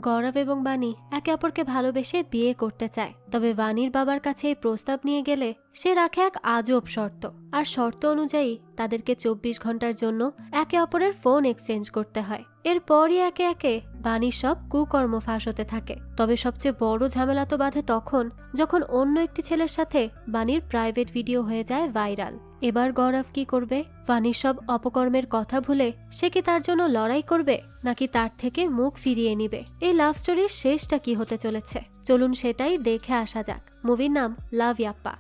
গৌরব এবং বাণী একে অপরকে ভালোবেসে বিয়ে করতে চায়, তবে বাণীর বাবার কাছে এই প্রস্তাব নিয়ে গেলে সে রাখে এক আজব শর্ত। আর শর্ত অনুযায়ী তাদেরকে 24 ঘন্টার জন্য একে অপরের ফোন এক্সচেঞ্জ করতে হয়। এরপরই একে একে বাণীর সব কুকর্ম ফাঁস হতে থাকে। তবে সবচেয়ে বড় ঝামেলা তো বাধে তখন, যখন অন্য একটি ছেলের সাথে বাণীর প্রাইভেট ভিডিও হয়ে যায় ভাইরাল। এবার গৌরব কি করবে? বাণীর সব অপকর্মের কথা ভুলে সে কি তার জন্য লড়াই করবে, নাকি তার থেকে মুখ ফিরিয়ে নিবে? এই লাভ স্টোরির শেষটা কি হতে চলেছে, চলুন সেটাই দেখে আসা যাক। মুভির নাম লাভ ইয়াপ্পা।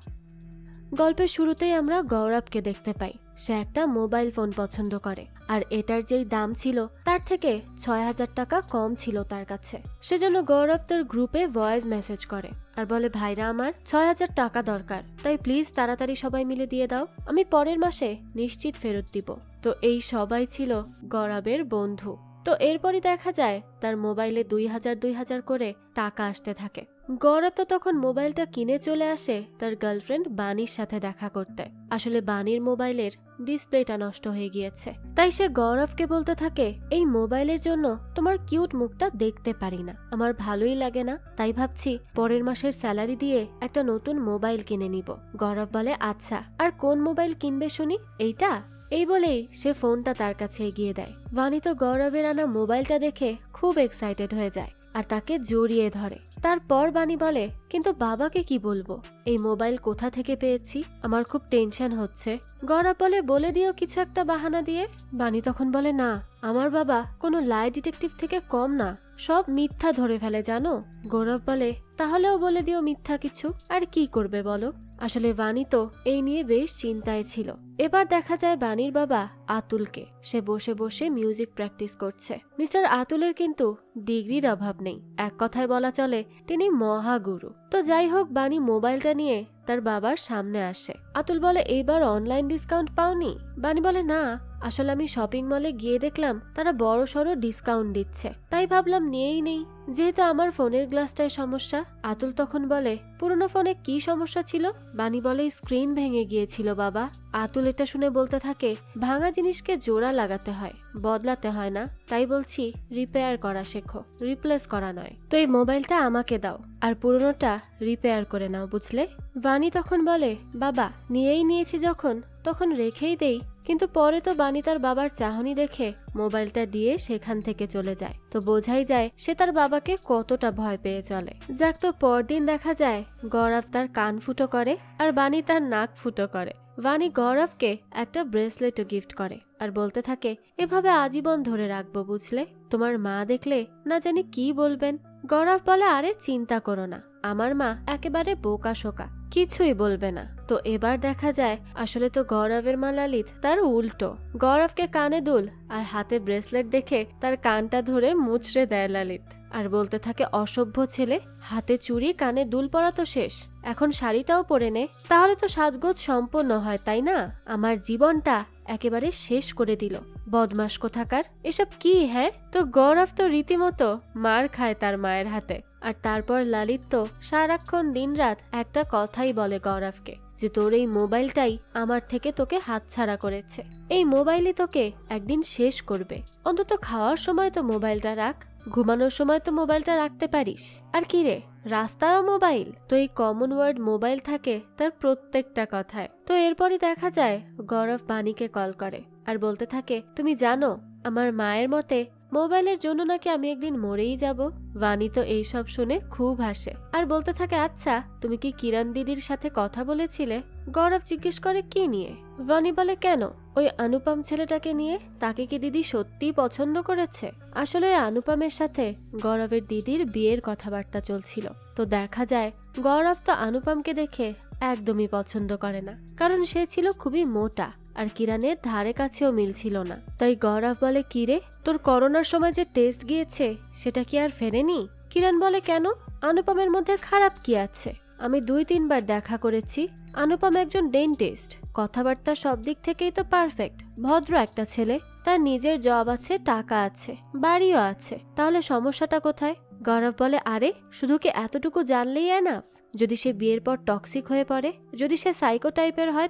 গল্পের শুরুতেই আমরা গৌরবকে দেখতে পাই। সে একটা মোবাইল ফোন পছন্দ করে, আর এটার যেই দাম ছিল তার থেকে 6000 টাকা কম ছিল তার কাছে। সেজন্য গৌরব তার গ্রুপে ভয়েস মেসেজ করে আর বলে, ভাইরা আমার 6000 টাকা দরকার, তাই প্লিজ তাড়াতাড়ি সবাই মিলে দিয়ে দাও, আমি পরের মাসে নিশ্চিত ফেরত দিব। তো এই সবাই ছিল গৌরবের বন্ধু। তো এরপরই দেখা যায় তার মোবাইলে 2000 করে টাকা আসতে থাকে। গৌরব তো তখন মোবাইলটা কিনে চলে আসে তার গার্লফ্রেন্ড বাণীর সাথে দেখা করতে। আসলে বাণীর মোবাইলের ডিসপ্লেটা নষ্ট হয়ে গিয়েছে, তাই সে গৌরবকে বলতে থাকে, এই মোবাইলের জন্য তোমার কিউট মুখটা দেখতে পারি না, আমার ভালোই লাগে না, তাই ভাবছি পরের মাসের স্যালারি দিয়ে একটা নতুন মোবাইল কিনে নিব। গৌরব বলে, আচ্ছা, আর কোন মোবাইল কিনবে শুনি? এইটা? এই বলেই সে ফোনটা তার কাছে এগিয়ে দেয়। বাণী তো গৌরবের আনা মোবাইলটা দেখে খুব এক্সাইটেড হয়ে যায় আর তাকে জড়িয়ে ধরে। তারপর বাণী বলে, কিন্তু বাবাকে কি বলবো? এই মোবাইল কোথা থেকে পেয়েছি, আমার খুব টেনশন হচ্ছে। গৌরব বলে, বলে দিও কিছু একটা বাহানা দিয়ে। বাণী তখন বলে, না, আমার বাবা কোনো লাই ডিটেকটিভ থেকে কম না, সব মিথ্যা ধরে ফেলে জানো। গৌরব বলে, তাহলেও বলে দিও মিথ্যা কিছু, আর কি করবে বলো? আসলে বাণী তো এই নিয়ে বেশ চিন্তায় ছিল। এবার দেখা যায় বাণীর বাবা আতুলকে, সে বসে বসে মিউজিক প্র্যাকটিস করছে। মিস্টার আতুলের কিন্তু ডিগ্রির অভাব নেই, এক কথায় বলা চলে তিনি মহাগুরু। তো যাই হোক, বাণী মোবাইলটা নিয়ে তার বাবার সামনে আসে। আতুল বলে, এইবার অনলাইন ডিসকাউন্ট পাওনি? বাণী বলে, না, আসলে আমি শপিং মলে গিয়ে দেখলাম তারা বড় সড়ো ডিসকাউন্ট দিচ্ছে, তাই ভাবলাম নিয়েই নেই, যেহেতু আমার ফোনের গ্লাসটায় সমস্যা। আতুল তখন বলে, পুরনো ফোনে কি সমস্যা ছিল? বাণী বলে, স্ক্রিন ভেঙে গিয়েছিল বাবা। আতুল এটা শুনে বলতে থাকে, ভাঙা জিনিসকে জোড়া লাগাতে হয়, বদলাতে হয় না, তাই বলছি রিপেয়ার করা শেখো, রিপ্লেস করা নয়। তো এই মোবাইলটা আমাকে দাও আর পুরনোটা রিপেয়ার করে নাও, বুঝলে? বাণী তখন বলে, বাবা নিয়েই নিয়েছি যখন, তখন রেখেই দেই। কিন্তু পরে তো বাণী তার বাবার চাহনি দেখে মোবাইলটা দিয়ে সেখান থেকে চলে যায়। তো বোঝাই যায় সে তার বাবাকে কতটা ভয় পেয়ে চলে। যাক, তো পরদিন দেখা যায় গৌরব তার কান ফুটো করে আর বাণী তার নাক ফুটো করে। বাণী গৌরবকে একটা ব্রেসলেটও গিফট করে আর বলতে থাকে, এভাবে আজীবন ধরে রাখবো, বুঝলে? তোমার মা দেখলে না জানি কি বলবেন। গৌরব বলে, আরে চিন্তা করো না, আমার মা একেবারে বোকা শোকা, কিছুই বলবে না। তো এবার দেখা যায় আসলে তো গৌরবের মা লালিত তার উল্টো। গৌরবকে কানে দুল আর হাতে ব্রেসলেট দেখে তার কানটা ধরে মুচড়ে দেয় লালিত আর বলতে থাকে, অসভ্য ছেলে, হাতে চুড়ি কানে দুল পরা তো শেষ, এখন শাড়িটাও পরে নে, তাহলে তো সাজগোজ সম্পূর্ণ হয়, তাই না? আমার জীবনটা একেবারে শেষ করে দিল, বদমাস কোথাকার, এসব কি? হ্যাঁ? তো গৌরব তো রীতিমতো মার খায় তার মায়ের হাতে। আর তারপর লালিত তো সারাক্ষণ দিনরাত একটা কথাই বলে গৌরবকে, যে তোর এই মোবাইলটাই আমার থেকে তোকে হাতছাড়া করেছে, এই মোবাইলই তোকে একদিন শেষ করবে, অন্তত খাওয়ার সময় তো মোবাইলটা রাখ, ঘুমানোর সময় তো মোবাইলটা রাখতে পারিস, আর কি রে, রাস্তায়ও মোবাইল? তো এই কমন ওয়ার্ড মোবাইল থাকে তার প্রত্যেকটা কথায়। তো এরপরই দেখা যায় গৌরব বাণীকে কল করে আর বলতে থাকে, তুমি জানো আমার মায়ের মতে মোবাইলের জন্য নাকি আমি একদিন মরেই যাব। বাণী তো এইসব শুনে খুব হাসে আর বলতে থাকে, আচ্ছা তুমি কি কিরণ দিদির সাথে কথা বলেছিলে? গৌরব জিজ্ঞেস করে, কি নিয়ে? বাণী বলে, কেন, ওই অনুপম ছেলেটাকে নিয়ে, তাকে কি দিদি সত্যিই পছন্দ করেছে? আসলে ওই অনুপমের সাথে গৌরবের দিদির বিয়ের কথাবার্তা চলছিল। তো দেখা যায় গৌরব তো অনুপমকে দেখে একদমই পছন্দ করে না, কারণ সে ছিল খুবই মোটা আর কিরণের ধারে কাছেও মিলছিল না। তাই গৌরব বলে, কিরে, তোর করোনার সময় যে টেস্ট গিয়েছে সেটা কি আর ফেরেনি? কিরণ বলে, কেন, অনুপমের মধ্যে খারাপ কি আছে? আমি 2-3 বার দেখা করেছি, অনুপম একজন ডেন্টিস্ট, কথাবার্তা সব দিক থেকেই তো পারফেক্ট, ভদ্র একটা ছেলে, তার নিজের জব আছে, টাকা আছে, বাড়িও আছে, তাহলে সমস্যাটা কোথায়? গৌরব বলে, আরে শুধু কি এতটুকু জানলেই এনাফ? যদি সে বিয়ের পর টক্সিক হয়ে পড়ে, যদি সে সাইকো টাইপের হয়,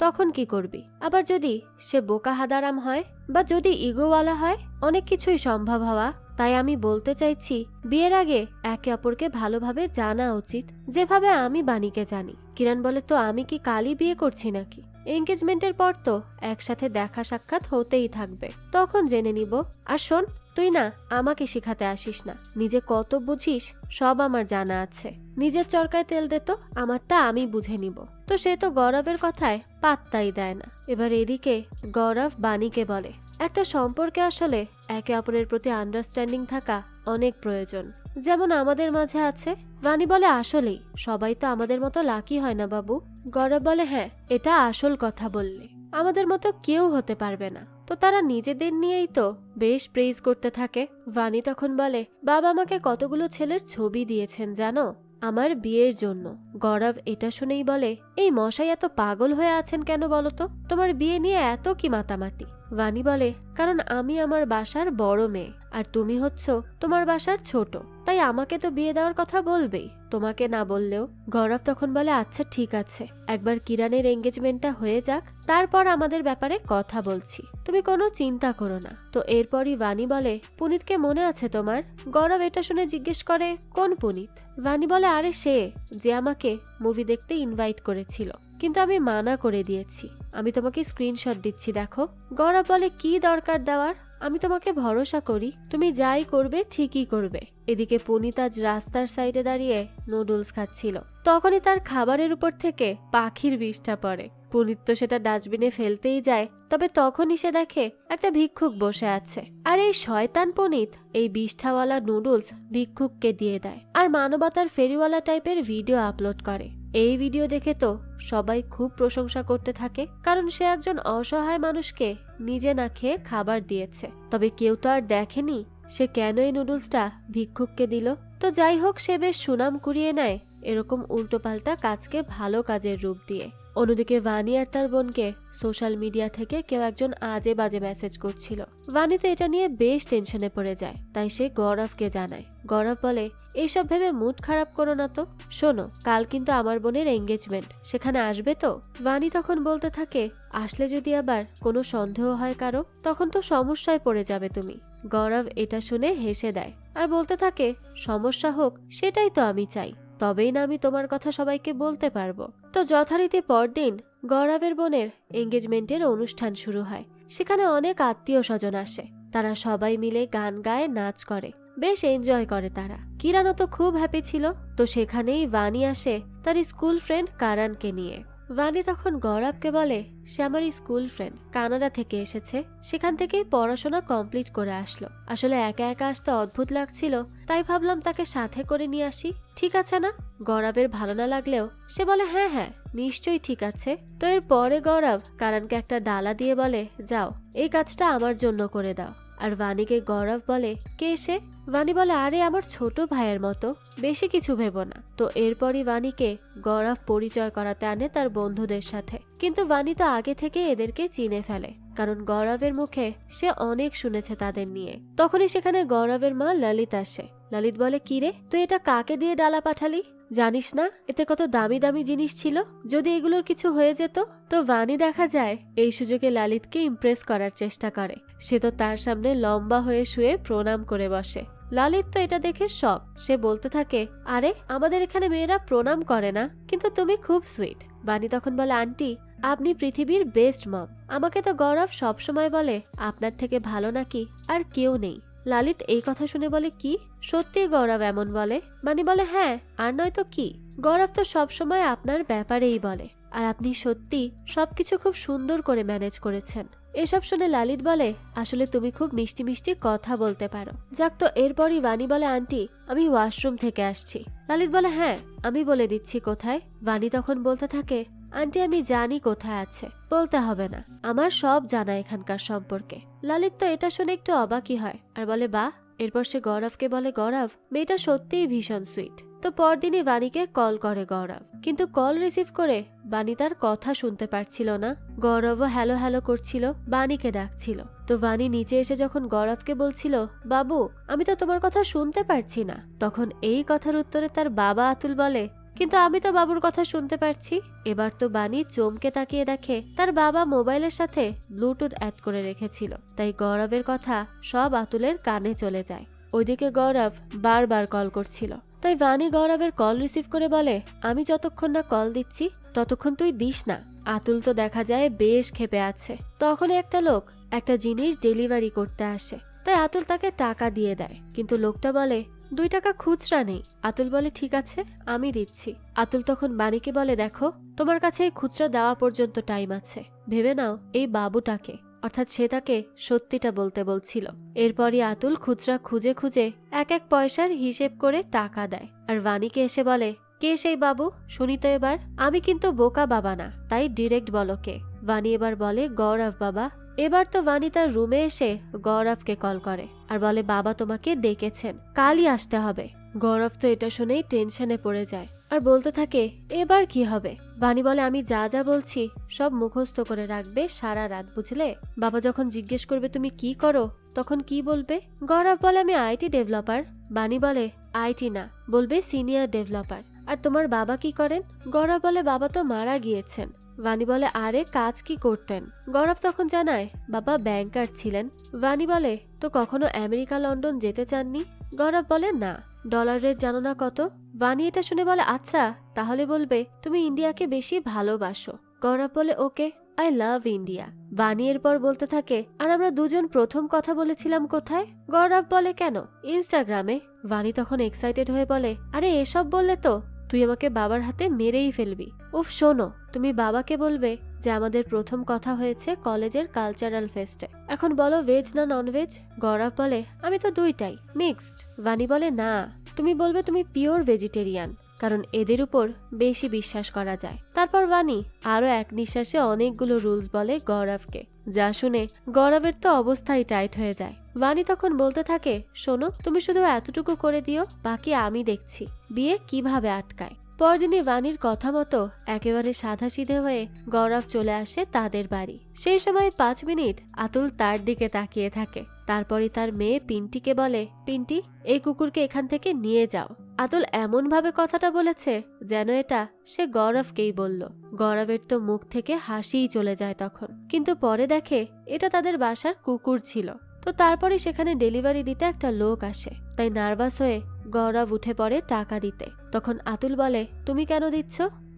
তখন কি করবি? আবার যদি সে বোকা হাদারাম হয়, বা যদি ইগোওয়ালা হয়, অনেক কিছুই সম্ভব হওয়া। তাই আমি বলতে চাইছি, বিয়ের আগে একে অপরকে ভালোভাবে জানা উচিত, যেভাবে আমি বাণীকে জানি। কিরণ বলে, তো আমি কি কালই বিয়ে করছি নাকি? এনগেজমেন্টের পর তো একসাথে দেখা সাক্ষাৎ হতেই থাকবে, তখন জেনে নিব। আর শোন, তুই না আমাকে শিখাতে আসিস না, নিজে কত বুঝিস সব আমার জানা আছে। নিজের চরকায় তেল দে তো, আমারটা আমি বুঝে নিব। তো সে তো গৌরবের কথায় পাত্তাই দেয় না। এবার এদিকে গৌরব বাণীকে বলে, একটা সম্পর্কে আসলে একে অপরের প্রতি আন্ডারস্ট্যান্ডিং থাকা অনেক প্রয়োজন, যেমন আমাদের মাঝে আছে। বাণী বলে, আসলেই সবাই তো আমাদের মতো লাকি হয় না বাবু। গৌরব বলে, হ্যাঁ, এটা আসল কথা বললে, আমাদের মতো কেউ হতে পারবে না। তো তারা নিজেদের নিয়েই তো বেশ প্রেজ করতে থাকে। বাণী তখন বলে, বাবা আমাকে কতগুলো ছেলের ছবি দিয়েছেন জানো, আমার বিয়ের জন্য। গৌরব এটা শুনেই বলে, এই মশাই এত পাগল হয়ে আছেন কেন বলতো? তোমার বিয়ে নিয়ে এত কি মাতামাতি? বাণী বলে, কারণ আমি আমার বাসার বড় মেয়ে, আর তুমি হচ্ছ তোমার বাসার ছোট, তাই আমাকে তো বিয়ে দেওয়ার কথা বলবেই, তোমাকে না বললেও। গৌরব তখন বলে, আচ্ছা ঠিক আছে, একবার কিরণের এঙ্গেজমেন্টটা হয়ে যাক, তারপর আমাদের ব্যাপারে কথা বলছি, তুমি কোনো চিন্তা করো না। তো এরপরই বাণী বলে, পুনিতকে মনে আছে তোমার? গৌরব এটা শুনে জিজ্ঞেস করে, কোন পুনিত? বাণী বলে, আরে সে যে আমাকে মুভি দেখতে ইনভাইট করেছিল, কিন্তু আমি মানা করে দিয়েছি। আমি তোমাকে স্ক্রিনশট দিচ্ছি, দেখো। গৌরব বলে, কি দরকার দেওয়ার, আমি তোমাকে ভরসা করি, তুমি যাই করবে ঠিকই করবে। এদিকে পুনিত আজ রাস্তার সাইডে দাঁড়িয়ে নুডলস খাচ্ছিল, তখনই তার খাবারের উপর থেকে পাখির বিষটা পড়ে। পুনিত তো সেটা ডাস্টবিনে ফেলতেই যায়, তবে তখনই সে দেখে একটা ভিক্ষুক বসে আছে, আর এই শয়তান পুনিত এই বিষ্ঠাওয়ালা নুডলস ভিক্ষুককে দিয়ে দেয়, আর মানবতার ফেরিওয়ালা টাইপের ভিডিও আপলোড করে। এই ভিডিও দেখে তো সবাই খুব প্রশংসা করতে থাকে, কারণ সে একজন অসহায় মানুষকে নিজে না খেয়ে খাবার দিয়েছে। তবে কেউ তো আর দেখেনি সে কেন এই নুডলসটা ভিক্ষুককে দিল। তো যাই হোক, সে বেশ সুনাম কুড়িয়ে নেয় এরকম উল্টোপাল্টা কাজকে ভালো কাজের রূপ দিয়ে। অন্যদিকে বাণী আর তার বোনকে সোশ্যাল মিডিয়া থেকে কেউ একজন আজে বাজে মেসেজ করছিল। বাণী তো এটা নিয়ে বেশ টেনশনে পড়ে যায়, তাই সে গৌরবকে জানায়। গৌরব বলে, এইসব ভেবে মুড খারাপ করো না তো, শোনো কাল কিন্তু আমার বোনের এঙ্গেজমেন্ট, সেখানে আসবে তো? বাণী তখন বলতে থাকে, আসলে যদি আবার কোনো সন্দেহ হয় কারো, তখন তো সমস্যায় পড়ে যাবে তুমি। গৌরব এটা শুনে হেসে দেয় আর বলতে থাকে, সমস্যা হোক সেটাই তো আমি চাই, তবেই না আমি তোমার কথা সবাইকে বলতে পারবো। তো যথারীতি পরদিন গৌরবের বোনের এঙ্গেজমেন্টের অনুষ্ঠান শুরু হয়। সেখানে অনেক আত্মীয় স্বজন আসে, তারা সবাই মিলে গান গায়, নাচ করে, বেশ এনজয় করে তারা। কিরণও তো খুব হ্যাপি ছিল। তো সেখানেই বাণী আসে তার স্কুল ফ্রেন্ড কারণকে নিয়ে। বাণী তখন গৌরবকে বলে, সে আমার স্কুল ফ্রেন্ড, কানাডা থেকে এসেছে, সেখান থেকেই পড়াশোনা কমপ্লিট করে আসলো। আসলে একা একা আসতে অদ্ভুত লাগছিল, তাই ভাবলাম তাকে সাথে করে নিয়ে আসি, ঠিক আছে না? গৌরবের ভালো না লাগলেও সে বলে, হ্যাঁ হ্যাঁ নিশ্চয়ই ঠিক আছে। তো এর পরে গৌরব কারণকে একটা ডালা দিয়ে বলে, যাও এই কাজটা আমার জন্য করে দাও। আর বাণীকে গৌরব বলে, কে সে? বাণী বলে, আরে আমার ছোট ভাইয়ের মতো, বেশি কিছু ভেবো না। তো এরপরই বাণীকে গৌরব পরিচয় করাতে আনে তার বন্ধুদের সাথে, কিন্তু বাণী তো আগে থেকে এদেরকে চিনে ফেলে, কারণ গৌরবের মুখে সে অনেক শুনেছে তাদের নিয়ে। তখনই সেখানে গৌরবের মা ললিত আসে। ললিত বলে, কিরে তুই এটা কাকে দিয়ে ডালা পাঠালি? জানিস না এতে কত দামি দামি জিনিস ছিল, যদি এগুলোর কিছু হয়ে যেত? তো বাণী দেখা যায় এই সুযোগে ললিতকে ইমপ্রেস করার চেষ্টা করে। সে তো তার সামনে লম্বা হয়ে শুয়ে প্রণাম করে বসে। ললিত তো এটা দেখে শক, সে বলতে থাকে, আরে আমাদের এখানে মেয়েরা প্রণাম করে না, কিন্তু তুমি খুব সুইট। বাণী তখন বলে, আন্টি আপনি পৃথিবীর বেস্ট মম, আমাকে তো গৌরব সবসময় বলে আপনার থেকে ভালো নাকি আর কেউ নেই। ললিত এই কথা শুনে বলে, কি সত্যি গৌরব এমন বলে? বাণী বলে, হ্যাঁ আর নয় তো কি, গৌরব তো সবসময় আপনার ব্যাপারেই বলে, আর আপনি সত্যি সবকিছু খুব সুন্দর করে ম্যানেজ করেছেন। এসব শুনে ললিত বলে, আসলে তুমি খুব মিষ্টি মিষ্টি কথা বলতে পারো। যাক, তো এরপরই বাণী বলে, আন্টি আমি ওয়াশরুম থেকে আসছি। ললিত বলে, হ্যাঁ আমি বলে দিচ্ছি কোথায়। বাণী তখন বলতে থাকে, আন্টি আমি জানি কোথায় আছে, বলতে হবে না, আমার সব জানা এখানকার সম্পর্কে। ললিত তো এটা শুনে একটু অবাকই হয় আর বলে, বাহ। এরপর সে গৌরবকে বলে, গৌরব মেয়েটা সত্যিই ভীষণ সুইট। তো পরদিনই বাণীকে কল করে গৌরব, কিন্তু কল রিসিভ করে বাণী তার কথা শুনতে পারছিল না। গৌরবও হ্যালো হ্যালো করছিল, বাণীকে ডাকছিল, তো বানি নিচে এসে যখন গৌরবকে বলছিল, বাবু আমি তো তোমার কথা শুনতে পারছি না, তখন এই কথার উত্তরে তার বাবা আতুল বলে, কিন্তু আমি তো বাবুর কথা শুনতে পারছি। এবার তো বানি চমকে তাকিয়ে দেখে তার বাবা মোবাইলের সাথে ব্লুটুথ অ্যাড করে রেখেছিল, তাই গৌরবের কথা সব আতুলের কানে চলে যায়। ওইদিকে গৌরব বারবার কল করছিল, তাই বানি গৌরবের কল রিসিভ করে বলে, আমি যতক্ষণ না কল দিচ্ছি ততক্ষণ তুই দিস না। আতুল তো দেখা যায় বেশ ক্ষেপে আছে। তখনই একটা লোক একটা জিনিস ডেলিভারি করতে আসে, তাই আতুল তাকে টাকা দিয়ে দেয়, কিন্তু লোকটা বলে 2 টাকা খুচরা নেই। আতুল বলে ঠিক আছে আমি দিচ্ছি। আতুল তখন বানিকে বলে, দেখো তোমার কাছে এই খুচরা দেওয়া পর্যন্ত টাইম আছে, ভেবে নাও এই বাবুটাকে, অর্থাৎ সে তাকে সত্যিটা বলতে বলছিল। এরপরই আতুল খুচরা খুঁজে খুঁজে এক এক পয়সার হিসেব করে টাকা দেয়, আর বানিকে এসে বলে, কে সেই বাবু শুনি তো এবার, আমি কিন্তু বোকা বাবা না, তাই ডিরেক্ট বলো কে। বানি এবার বলে, গৌরব বাবা। এবার তো বানি তার রুমে এসে গৌরবকে কল করে আর বলে, বাবা তোমাকে ডেকেছেন, কালই আসতে হবে। গৌরব তো এটা শুনেই টেনশনে পড়ে যায় আর বলতে থাকে, এবার কি হবে। বানি বলে, আমি যা যা বলছি সব মুখস্থ করে রাখবে সারা রাত, বুঝলে। বাবা যখন জিজ্ঞেস করবে তুমি কি করো তখন কি বলবে। গৌরব বলে, আমি আইটি ডেভেলপার। বানি বলে, আইটি না, বলবে সিনিয়র ডেভেলপার। আর তোমার বাবা কি করেন। গৌরব বলে, বাবা তো মারা গিয়েছেন। বানি বলে, আরে কাজ কি করতেন। গৌরব তখন জানায় বাবা ব্যাংকার ছিলেন। বানি বলে, তো কখনো আমেরিকা লন্ডন যেতে চাননি। গৌরব বলে, না। ডলার রেট জানো না কত। বানি এটা শুনে বলে, আচ্ছা তাহলে বলবে তুমি ইন্ডিয়াকে বেশি ভালোবাসো। গৌরব বলে, ওকে আই লাভ ইন্ডিয়া। বানি এরপর বলতে থাকে, আর আমরা দুজন প্রথম কথা বলেছিলাম কোথায়। গৌরব বলে, কেন ইনস্টাগ্রামে। বানি তখন এক্সাইটেড হয়ে বলে, আরে এসব বললে তো তুই আমাকে বাবার হাতে মেরেই ফেলবি। উফ শোনো, তুমি বাবাকে বলবে যে আমাদের প্রথম কথা হয়েছে কলেজের কালচারাল ফেস্টে। এখন বলো ভেজ না ননভেজ। গৌরব বলে, আমি তো দুইটাই মিক্সড। বানি বলে, না তুমি বলবে তুমি পিওর ভেজিটেরিয়ান, কারণ এদের উপর বেশি বিশ্বাস করা যায়। তারপর বানি আরো এক নিঃশ্বাসে অনেকগুলো রুলস বলে গৌরবকে, যা শুনে গৌরবের তো অবস্থাই টাইট হয়ে যায়। বানি তখন বলতে থাকে, শোনো তুমি শুধু এতটুকু করে দিও, বাকি আমি দেখছি বিয়ে কিভাবে আটকায়। পরদিনই বানির কথা মতো একেবারে সাধাসিধে হয়ে গৌরব চলে আসে তাদের বাড়ি। সেই সময় 5 মিনিট আতুল তার দিকে তাকিয়ে থাকে। তারপরই তার মেয়ে পিন্টিকে বলে, পিন্টি এই কুকুরকে এখান থেকে নিয়ে যাও। আতুল এমন ভাবে কথাটা বলেছে যেন এটা সে গৌরবকেই বলল। গৌরবের তো মুখ থেকে হাসিই চলে যায় তখন, কিন্তু পরে দেখে এটা তাদের বাসার কুকুর ছিল। তো তারপরে সেখানে ডেলিভারি দিতে একটা লোক আসে, তাই নার্ভাস হয়ে গৌরব উঠে পড়ে টাকা দিতে। তখন আতুল বলে, তুমি কেন দিচ্ছ,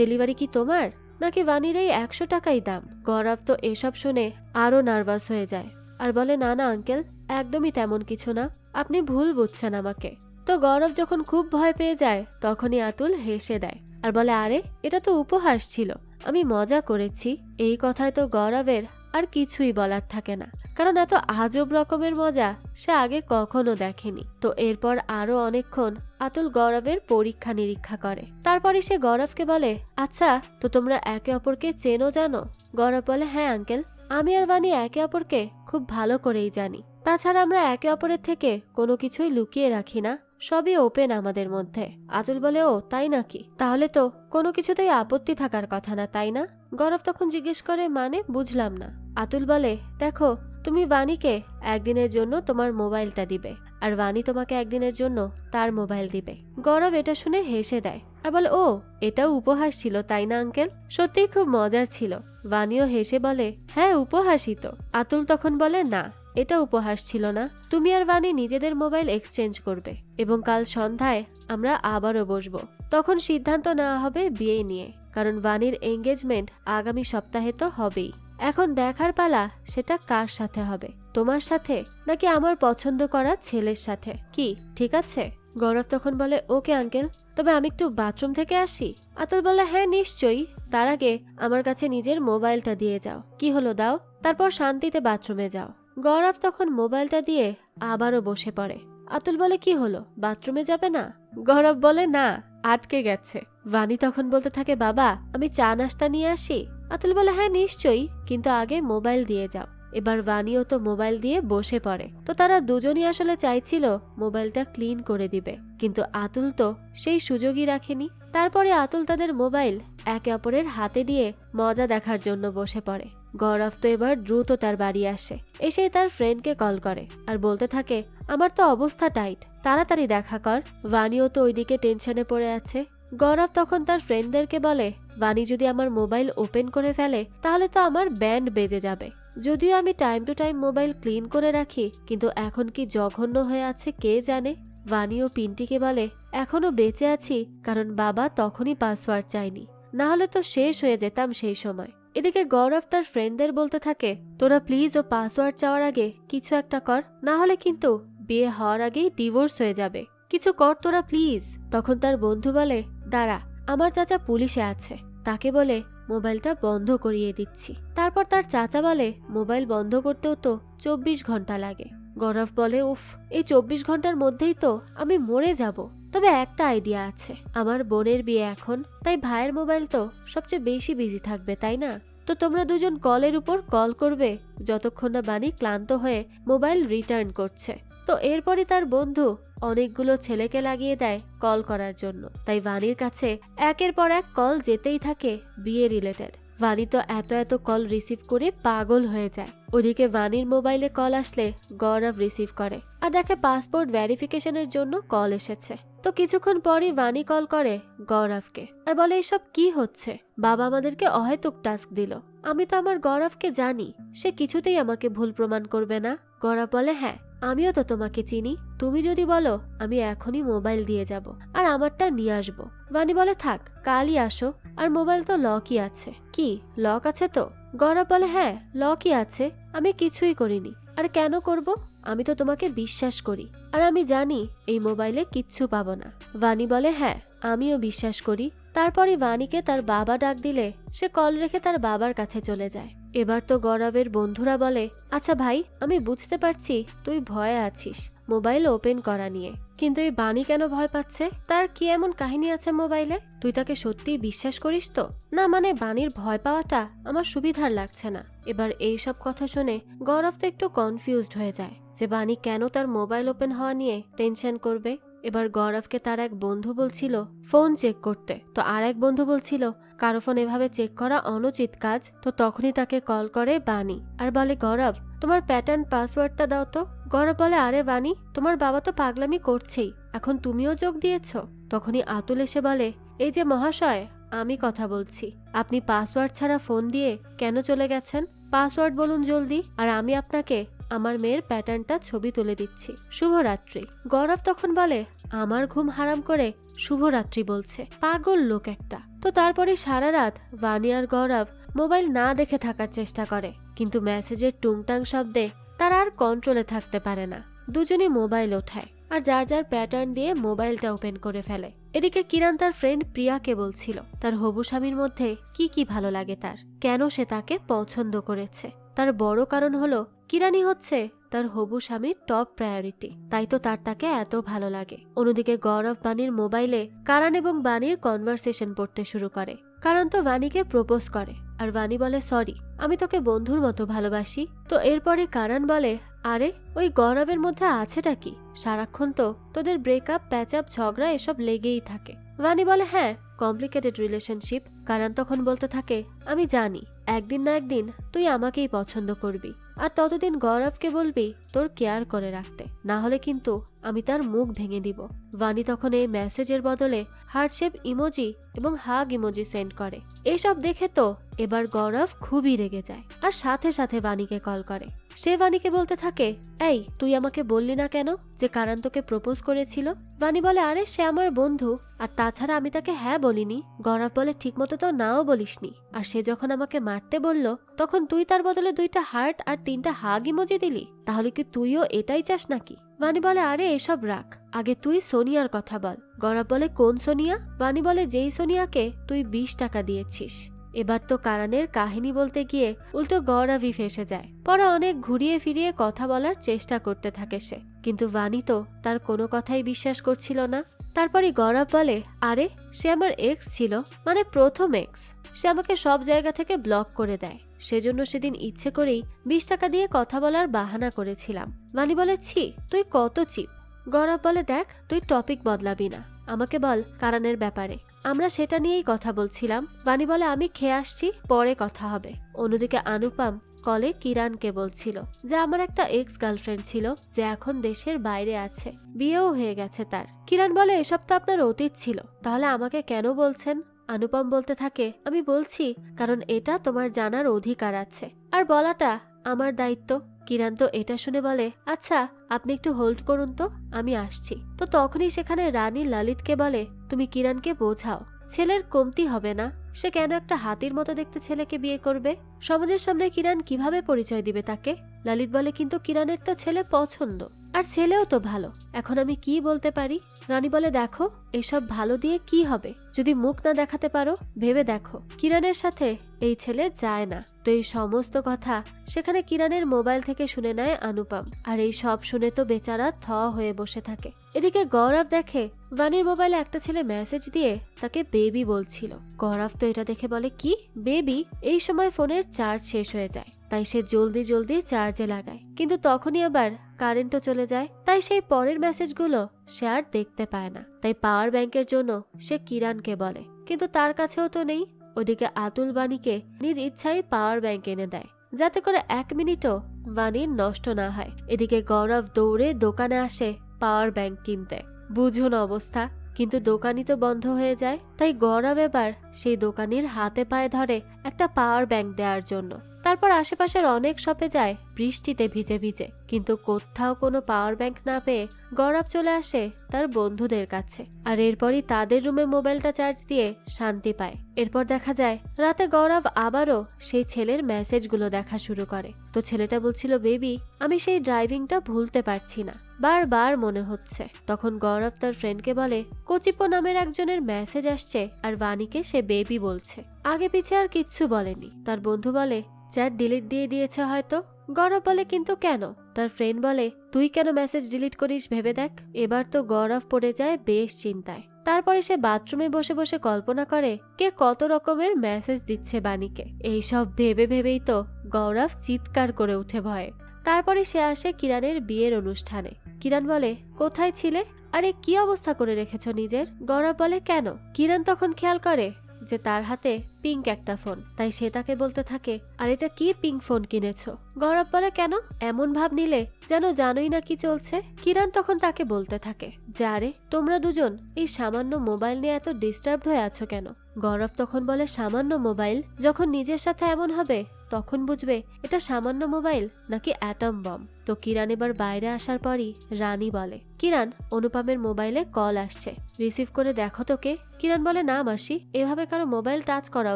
ডেলিভারি কি তোমার নাকি বানির এই 100 টাকাই দাম। গৌরব তো এসব শুনে আরো নার্ভাস হয়ে যায় আর বলে, না না আঙ্কেল, একদমই তেমন কিছু না, আপনি ভুল বুঝছেন আমাকে। তো গৌরব যখন খুব ভয় পেয়ে যায় তখনই আতুল হেসে দেয় আর বলে, আরে এটা তো উপহাস ছিল, আমি মজা করেছি। এই কথায় তো গৌরবের আর কিছুই বলার থাকে না, কারণ এত আজব রকমের মজা সে আগে কখনো দেখেনি। তো এরপর আরো অনেকক্ষণ আতুল গৌরবের পরীক্ষা নিরীক্ষা করে। তারপরে সে গৌরবকে বলে, আচ্ছা তো তোমরা একে অপরকে চেনো জানো। গৌরব বলে, হ্যাঁ আঙ্কেল, আমি আর বানি একে অপরকে খুব ভালো করেই জানি। তাছাড়া আমরা একে অপরের থেকে কোনো কিছুই লুকিয়ে রাখি না, সবই ওপেন আমাদের মধ্যে। আতুল বলে, ও তাই নাকি, তাহলে তো কোনো কিছুতেই আপত্তি থাকার কথা না, তাই না। গৌরব তখন জিজ্ঞেস করে, মানে বুঝলাম না। আতুল বলে, দেখো তুমি বানিকে একদিনের জন্য তোমার মোবাইলটা দিবে আর বানি তোমাকে একদিনের জন্য তার মোবাইল দিবে। গৌরব এটা শুনে হেসে দেয় আর বলে, ও এটাও উপহাস ছিল তাই না আঙ্কেল, সত্যিই খুব মজার ছিল। বানিও হেসে বলে, হ্যাঁ উপহাসই তো। আতুল তখন বলে, না এটা উপহাস ছিল না, তুমি আর বানি নিজেদের মোবাইল এক্সচেঞ্জ করবে এবং কাল সন্ধ্যায় আমরা আবারও বসবো, তখন সিদ্ধান্ত নেওয়া হবে বিয়ে নিয়ে, কারণ বানির এঙ্গেজমেন্ট আগামী সপ্তাহে তো হবেই। এখন দেখার পালা সেটা কার সাথে হবে, তোমার সাথে নাকি আমার পছন্দ করা ছেলের সাথে, কি ঠিক আছে। গৌরব তখন বলে, ওকে আঙ্কেল, তবে আমি একটু বাথরুম থেকে আসি। আতুল বলে, হ্যাঁ নিশ্চয়ই, তার আগে আমার কাছে নিজের মোবাইলটা দিয়ে যাও। কি হলো দাও, তারপর শান্তিতে বাথরুমে যাও। গৌরব তখন মোবাইলটা দিয়ে আবারও বসে পড়ে। আতুল বলে, কি হলো বাথরুমে যাবে না। গৌরব বলে, না আটকে গেছে। বানি তখন বলতে থাকে, বাবা আমি চা নাস্তা নিয়ে আসি। আতুল বলে, হ্যাঁ নিশ্চয়ই, কিন্তু আগে মোবাইল দিয়ে যাও। এবার বানিও তো মোবাইল দিয়ে বসে পড়ে। তো তারা দুজনই আসলে চাইছিল মোবাইলটা ক্লিন করে দিবে, কিন্তু আতুল তো সেই সুযোগই রাখেনি। তারপরে আতুল তাদের মোবাইল একে অপরের হাতে দিয়ে মজা দেখার জন্য বসে পড়ে। গৌরব তো এবার দ্রুত তার বাড়ি আসে, এসেই তার ফ্রেন্ডকে কল করে আর বলতে থাকে, আমার তো অবস্থা টাইট, তাড়াতাড়ি দেখা কর। বানিও তো ওইদিকে টেনশনে পড়ে আছে। গৌরব তখন তার ফ্রেন্ডদেরকে বলে, বানি যদি আমার মোবাইল ওপেন করে ফেলে তাহলে তো আমার ব্যান্ড বেজে যাবে। যদিও আমি time to time mobile clean করে রাখি, কিন্তু এখন কি জঘন্য হয়ে আছে কে জানে। বানি ও পিন্টিকে বলে, এখনো বেঁচে আছি কারণ বাবা তখনই পাসওয়ার্ড চাইনি, না হলে তো শেষ হয়ে যেতাম সেই সময়। এদিকে গৌরব তার ফ্রেন্ডদের বলতে থাকে, তোরা প্লিজ ও পাসওয়ার্ড চাওয়ার আগে কিছু একটা কর, না হলে কিন্তু বিয়ে হওয়ার আগেই ডিভোর্স হয়ে যাবে, কিছু কর তোরা প্লিজ। তখন তার বন্ধু বলে, দাঁড়া, আমার চাচা পুলিশে আছে, তাকে বলে মোবাইলটা বন্ধ করিয়ে দিচ্ছি। তারপর তার চাচা বলে, মোবাইল বন্ধ করতেও তো 24 ঘন্টা লাগে। গৌরব বলে, উফ, এই 24 ঘন্টার মধ্যেই তো আমি মরে যাব। তবে একটা আইডিয়া আছে, আমার বোনের বিয়ে এখন, তাই ভাইয়ের মোবাইল তো সবচেয়ে বেশি বিজি থাকবে, তাই না? তো তোমরা দুজন কলের উপর কল করবে যতক্ষণ না বানি ক্লান্ত হয়ে মোবাইল রিটার্ন করছে। তো এরপরই তার বন্ধু অনেকগুলো ছেলেকে লাগিয়ে দেয় কল করার জন্য, তাই বানির কাছে একের পর এক কল যেতেই থাকে বিয়ে রিলেটেড। বানি তো এত এত কল রিসিভ করে পাগল হয়ে যায়। ওদিকে বানির মোবাইলে কল আসলে গৌরব রিসিভ করে আর দেখে পাসপোর্ট ভেরিফিকেশনের জন্য কল এসেছে। তো কিছুক্ষণ পরই বানি কল করে গৌরবকে আর বলে, এসব কি হচ্ছে? বাবা আমাদেরকে অহেতুক টাস্ক দিল, আমি তো আমার গৌরবকে জানি, সে কিছুতেই আমাকে ভুল প্রমাণ করবে না। গৌরব বলে, হ্যাঁ আমিও তো তোমাকে চিনি, তুমি যদি বলো আমি এখনই মোবাইল দিয়ে যাব আর আমারটা নিয়ে আসবো। বানি বলে, থাক কালই আসো, আর মোবাইল তো লকই আছে। কি লক আছে তো? গৌরব বলে, হ্যাঁ লকই আছে, আমি কিছুই করিনি। আর কেন করব? আমি তো তোমাকে বিশ্বাস করি আর আমি জানি এই মোবাইলে কিচ্ছু পাবো না। বানি বলে, হ্যাঁ আমিও বিশ্বাস করি। তারপরই বানিকে তার বাবা ডাক দিলে সে কল রেখে তার বাবার কাছে চলে যায়। এবার তো গৌরবের বন্ধুরা বলে, আচ্ছা ভাই, আমি বুঝতে পারছি তুই ভয়ে আছিস মোবাইল ওপেন করা নিয়ে, কিন্তু এই বানি কেন ভয় পাচ্ছে? তার কি এমন কাহিনী আছে মোবাইলে? তুই তাকে সত্যিই বিশ্বাস করিস তো? না মানে বানির ভয় পাওয়াটা আমার সুবিধার লাগছে না। এবার এই সব কথা শুনে গৌরব তো একটু কনফিউজড হয়ে যায় যে বানি কেন তার মোবাইল ওপেন হওয়া নিয়ে টেনশন করবে। এবার গৌরবকে তার এক বন্ধু বলছিল ফোন চেক করতে, তো আর এক বন্ধু বলছিল কারো ফোন এভাবে চেক করা অনুচিত কাজ। তো তখনই তাকে কল করে বানি আর বলে, গৌরব তোমার প্যাটার্ন পাসওয়ার্ডটা দাও তো। গৌরব বলে, আরে বানি, তোমার বাবা তো পাগলামি করছেই, এখন তুমিও যোগ দিয়েছ। তখনই আতুল এসে বলে, এই যে মহাশয়, আমি কথা বলছি, আপনি পাসওয়ার্ড ছাড়া ফোন দিয়ে কেন চলে গেছেন? পাসওয়ার্ড বলুন জলদি, আর আমি আপনাকে আমার মেয়ের প্যাটার্নটা ছবি তুলে দিচ্ছি। শুভরাত্রি। গৌরব তখন বলে, আমার ঘুম হারাম করে শুভরাত্রি বলছে, পাগল লোক একটা। তো তারপরে সারা রাত বানি আর গৌরব মোবাইল না দেখে থাকার চেষ্টা করে, কিন্তু মেসেজের টুংটাং শব্দে তারা আর কন্ট্রোলে থাকতে পারে না। দুজনই মোবাইল ওঠায় আর যার যার প্যাটার্ন দিয়ে মোবাইলটা ওপেন করে ফেলে। এদিকে কিরণ তার ফ্রেন্ড প্রিয়াকে বলছিল তার হবু স্বামীর মধ্যে কি কি ভালো লাগে তার, কেন সে তাকে পছন্দ করেছে। তার বড় কারণ হলো কিরানি হচ্ছে তার হবু স্বামীর টপ প্রায়োরিটি, তাই তো তাকে এত ভালো লাগে। অন্যদিকে গৌরব বানির মোবাইলে কারণ এবং বানির কনভারসেশন পড়তে শুরু করে। কারণ তো বানিকে প্রপোজ করে আর বানি বলে, সরি আমি তোকে বন্ধুর মতো ভালোবাসি। তো এরপরে কারণ বলে, আরে ওই গৌরবের মধ্যে আছেটা কি? সারাক্ষণ তো তোদের ব্রেকআপ, প্যাচআপ, ঝগড়া এসব লেগেই থাকে। বানি বলে, হ্যাঁ কমপ্লিকেটেড রিলেশনশিপ। কারণ তখন বলতে থাকে, আমি জানি একদিন না একদিন তুই আমাকেই পছন্দ করবি, আর ততদিন গৌরবকে বলবি তোর কেয়ার করে রাখতে, না হলে কিন্তু আমি তার মুখ ভেঙে দিব। বানি তখন এই মেসেজের বদলে হার্ট শেপ ইমোজি এবং হাগ ইমোজি সেন্ড করে। এসব দেখে তো এবার গৌরব খুবই রেগে যায় আর সাথে সাথে বানিকে কল করে। সে বানিকে বলতে থাকে, এই তুই আমাকে বললি না কেন যে কারণ তোকে প্রপোজ করেছিল? বানি বলে, আরে সে আমার বন্ধু, আর তাছাড়া আমি তাকে হ্যাঁ বলিনি। গৌরব বলে, ঠিক মতো তো নাও বলিসনি, আর সে যখন আমাকে মারতে বলল তখন তুই তার বদলে 2টা হার্ট আর 3টা হাগ ইমোজি দিলি, তাহলে কি তুইও এটাই চাস নাকি? বানি বলে, আরে এসব রাখ, আগে তুই সোনিয়ার কথা বল। গৌরব বলে, কোন সোনিয়া? বানি বলে, যেই সোনিয়াকে তুই 20 টাকা দিয়েছিস। এবার তো কারণের কাহিনী বলতে গিয়ে উল্টো গৌরবই ফেসে যায়। পরে অনেক ঘুরিয়ে ফিরিয়ে কথা বলার চেষ্টা করতে থাকে সে, কিন্তু বানি তো তার কোনো কথাই বিশ্বাস করছিল না। তারপরে গৌরব বলে, আরে সে আমার এক্স ছিল, মানে প্রথম এক্স। সে আমাকে সব জায়গা থেকে ব্লক করে দেয়, সেজন্য সেদিন ইচ্ছে করেই 20 টাকা দিয়ে কথা বলার বাহানা করেছিলাম। বানি বলে, ছি তুই কত চিপ। গৌরব বলে, দেখ তুই টপিক বদলাবি না, আমাকে বল কারণের ব্যাপারে, আমরা সেটা নিয়েই কথা বলছিলাম। বানি বলে, আমি খেয়ে আসছি, পরে কথা হবে। অন্যদিকে অনুপম কলে কিরণকে বলছিল যে আমার একটা এক্স গার্লফ্রেন্ড ছিল যে এখন দেশের বাইরে আছে, বিয়েও হয়ে গেছে তার। কিরণ বলে, এসব তো আপনার অতীত ছিল, তাহলে আমাকে কেন বলছেন? অনুপম বলতে থাকে, আমি বলছি কারণ এটা তোমার জানার অধিকার আছে, আর বলাটা আমার দায়িত্ব। কিরণ তো এটা শুনে বলে, আচ্ছা আপনি একটু হোল্ড করুন তো, আমি আসছি। তো তখনই সেখানে রানী ললিতকে বলে, তুমি কিরণকে বোঝাও, ছেলের কমতি হবে না, সে কেন একটা হাতির মতো দেখতে ছেলেকে বিয়ে করবে? সমাজের সামনে কিরণ কিভাবে পরিচয় দিবে তাকে? ললিত বলে, কিন্তু কিরণের তো ছেলে পছন্দ, আর ছেলেও তো ভালো, এখন আমি কি বলতে পারি? রানী বলে, দেখো এসব ভালো দিয়ে কি হবে, যদি মুখ না দেখাতে পারো ভেবে দেখো, কিরণের সাথে এই ছেলে যায় না। তো এই সমস্ত কথা সেখানে কিরণের মোবাইল থেকে শুনে নেয় অনুপম, আর এই সব শুনে তো বেচারা থ হয়ে বসে থাকে। এদিকে গৌরব দেখে বানির মোবাইলে একটা ছেলে মেসেজ দিয়ে তাকে বেবি বলছিল। গৌরব তো এটা দেখে বলে, কি বেবি? এই সময় ফোনের চার্জ শেষ হয়ে যায়, তাই সে জলদি জলদি চার্জে লাগায়, কিন্তু তখনই আবার কারেন্টও চলে যায়, তাই সেই পরের মেসেজগুলো সে আর দেখতে পায় না। তাই পাওয়ার ব্যাংকের জন্য সে কিরণকে বলে, কিন্তু তার কাছেও তো নেই। ওদিকে আতুল বাণীকে নিজ ইচ্ছাই পাওয়ার ব্যাংক এনে দেয়, যাতে করে 1 মিনিটও বাণীর নষ্ট না হয়। এদিকে গৌরব দৌড়ে দোকানে আসে পাওয়ার ব্যাংক কিনতে। বুঝুন অবস্থা, কিন্তু দোকানই তো বন্ধ হয়ে যায়, তাই গৌরব এবার সেই দোকানির হাতে পায়ে ধরে একটা পাওয়ার ব্যাংক দেওয়ার জন্য। তারপর আশেপাশের অনেক শপে যায় বৃষ্টিতে ভিজে ভিজে, কিন্তু কোথাও কোনো পাওয়ার ব্যাংক না পেয়ে গৌরব চলে আসে তার বন্ধুদের কাছে, আর এরপরই তাদের রুমে মোবাইলটা চার্জ দিয়ে শান্তি পায়। এরপর দেখা যায় রাতে গৌরব আবারও সেই ছেলের মেসেজগুলো দেখা শুরু করে। তো ছেলেটা বলছিল, বেবি আমি সেই ড্রাইভিংটা ভুলতে পারছি না, বারবার মনে হচ্ছে। তখন গৌরব তার ফ্রেন্ডকে বলে, কচিপো নামের একজনের মেসেজ আসছে আর বাণীকে সে বেবি বলছে, আগে পিছে আর কিচ্ছু বলেনি। তার বন্ধু বলে, চ্যাট ডিলিট দিয়ে দিয়েছে হয়তো। গৌরব বলে, কিন্তু কেন? তার ফ্রেন্ড বলে, তুই কেন মেসেজ ডিলিট করিস ভেবে দেখ। এবার তো গৌরব পড়ে যায় বেশ চিন্তায়। তারপরে সে বাথরুমে বসে বসে কল্পনা করে কে কত রকমের মেসেজ দিচ্ছে বাণীকে। এইসব ভেবে ভেবেই তো গৌরব চিৎকার করে উঠে ভয়ে। তারপরে সে আসে কিরণের বিয়ের অনুষ্ঠানে। কিরণ বলে, কোথায় ছিলে? আরে কি অবস্থা করে রেখেছ নিজের? গৌরব বলে, কেন? কিরণ তখন খেয়াল করে যে তার হাতে পিঙ্ক একটা ফোন, তাই সে তাকে বলতে থাকে, আর এটা কি পিঙ্ক ফোন কিনেছো? গৌরব বলে, কেন? এমন ভাব নিলে যেন জানোই না কি চলছে। কিরণ তখন তাকে বলতে থাকে যে, আরে তোমরা দুজন এই সামান্য মোবাইল নিয়ে এত ডিস্টার্বড হয়ে আছো কেন? গৌরব তখন বলে, সামান্য মোবাইল? যখন নিজের সাথে এমন হবে তখন বুঝবে এটা সামান্য মোবাইল নাকি অ্যাটম বম। তো কিরণ এবার বাইরে আসার পরই রানী বলে, কিরণ অনুপমের মোবাইলে কল আসছে, রিসিভ করে দেখো তো কে। কিরণ বলে, না মাসি, এভাবে কারো মোবাইল টাচ করা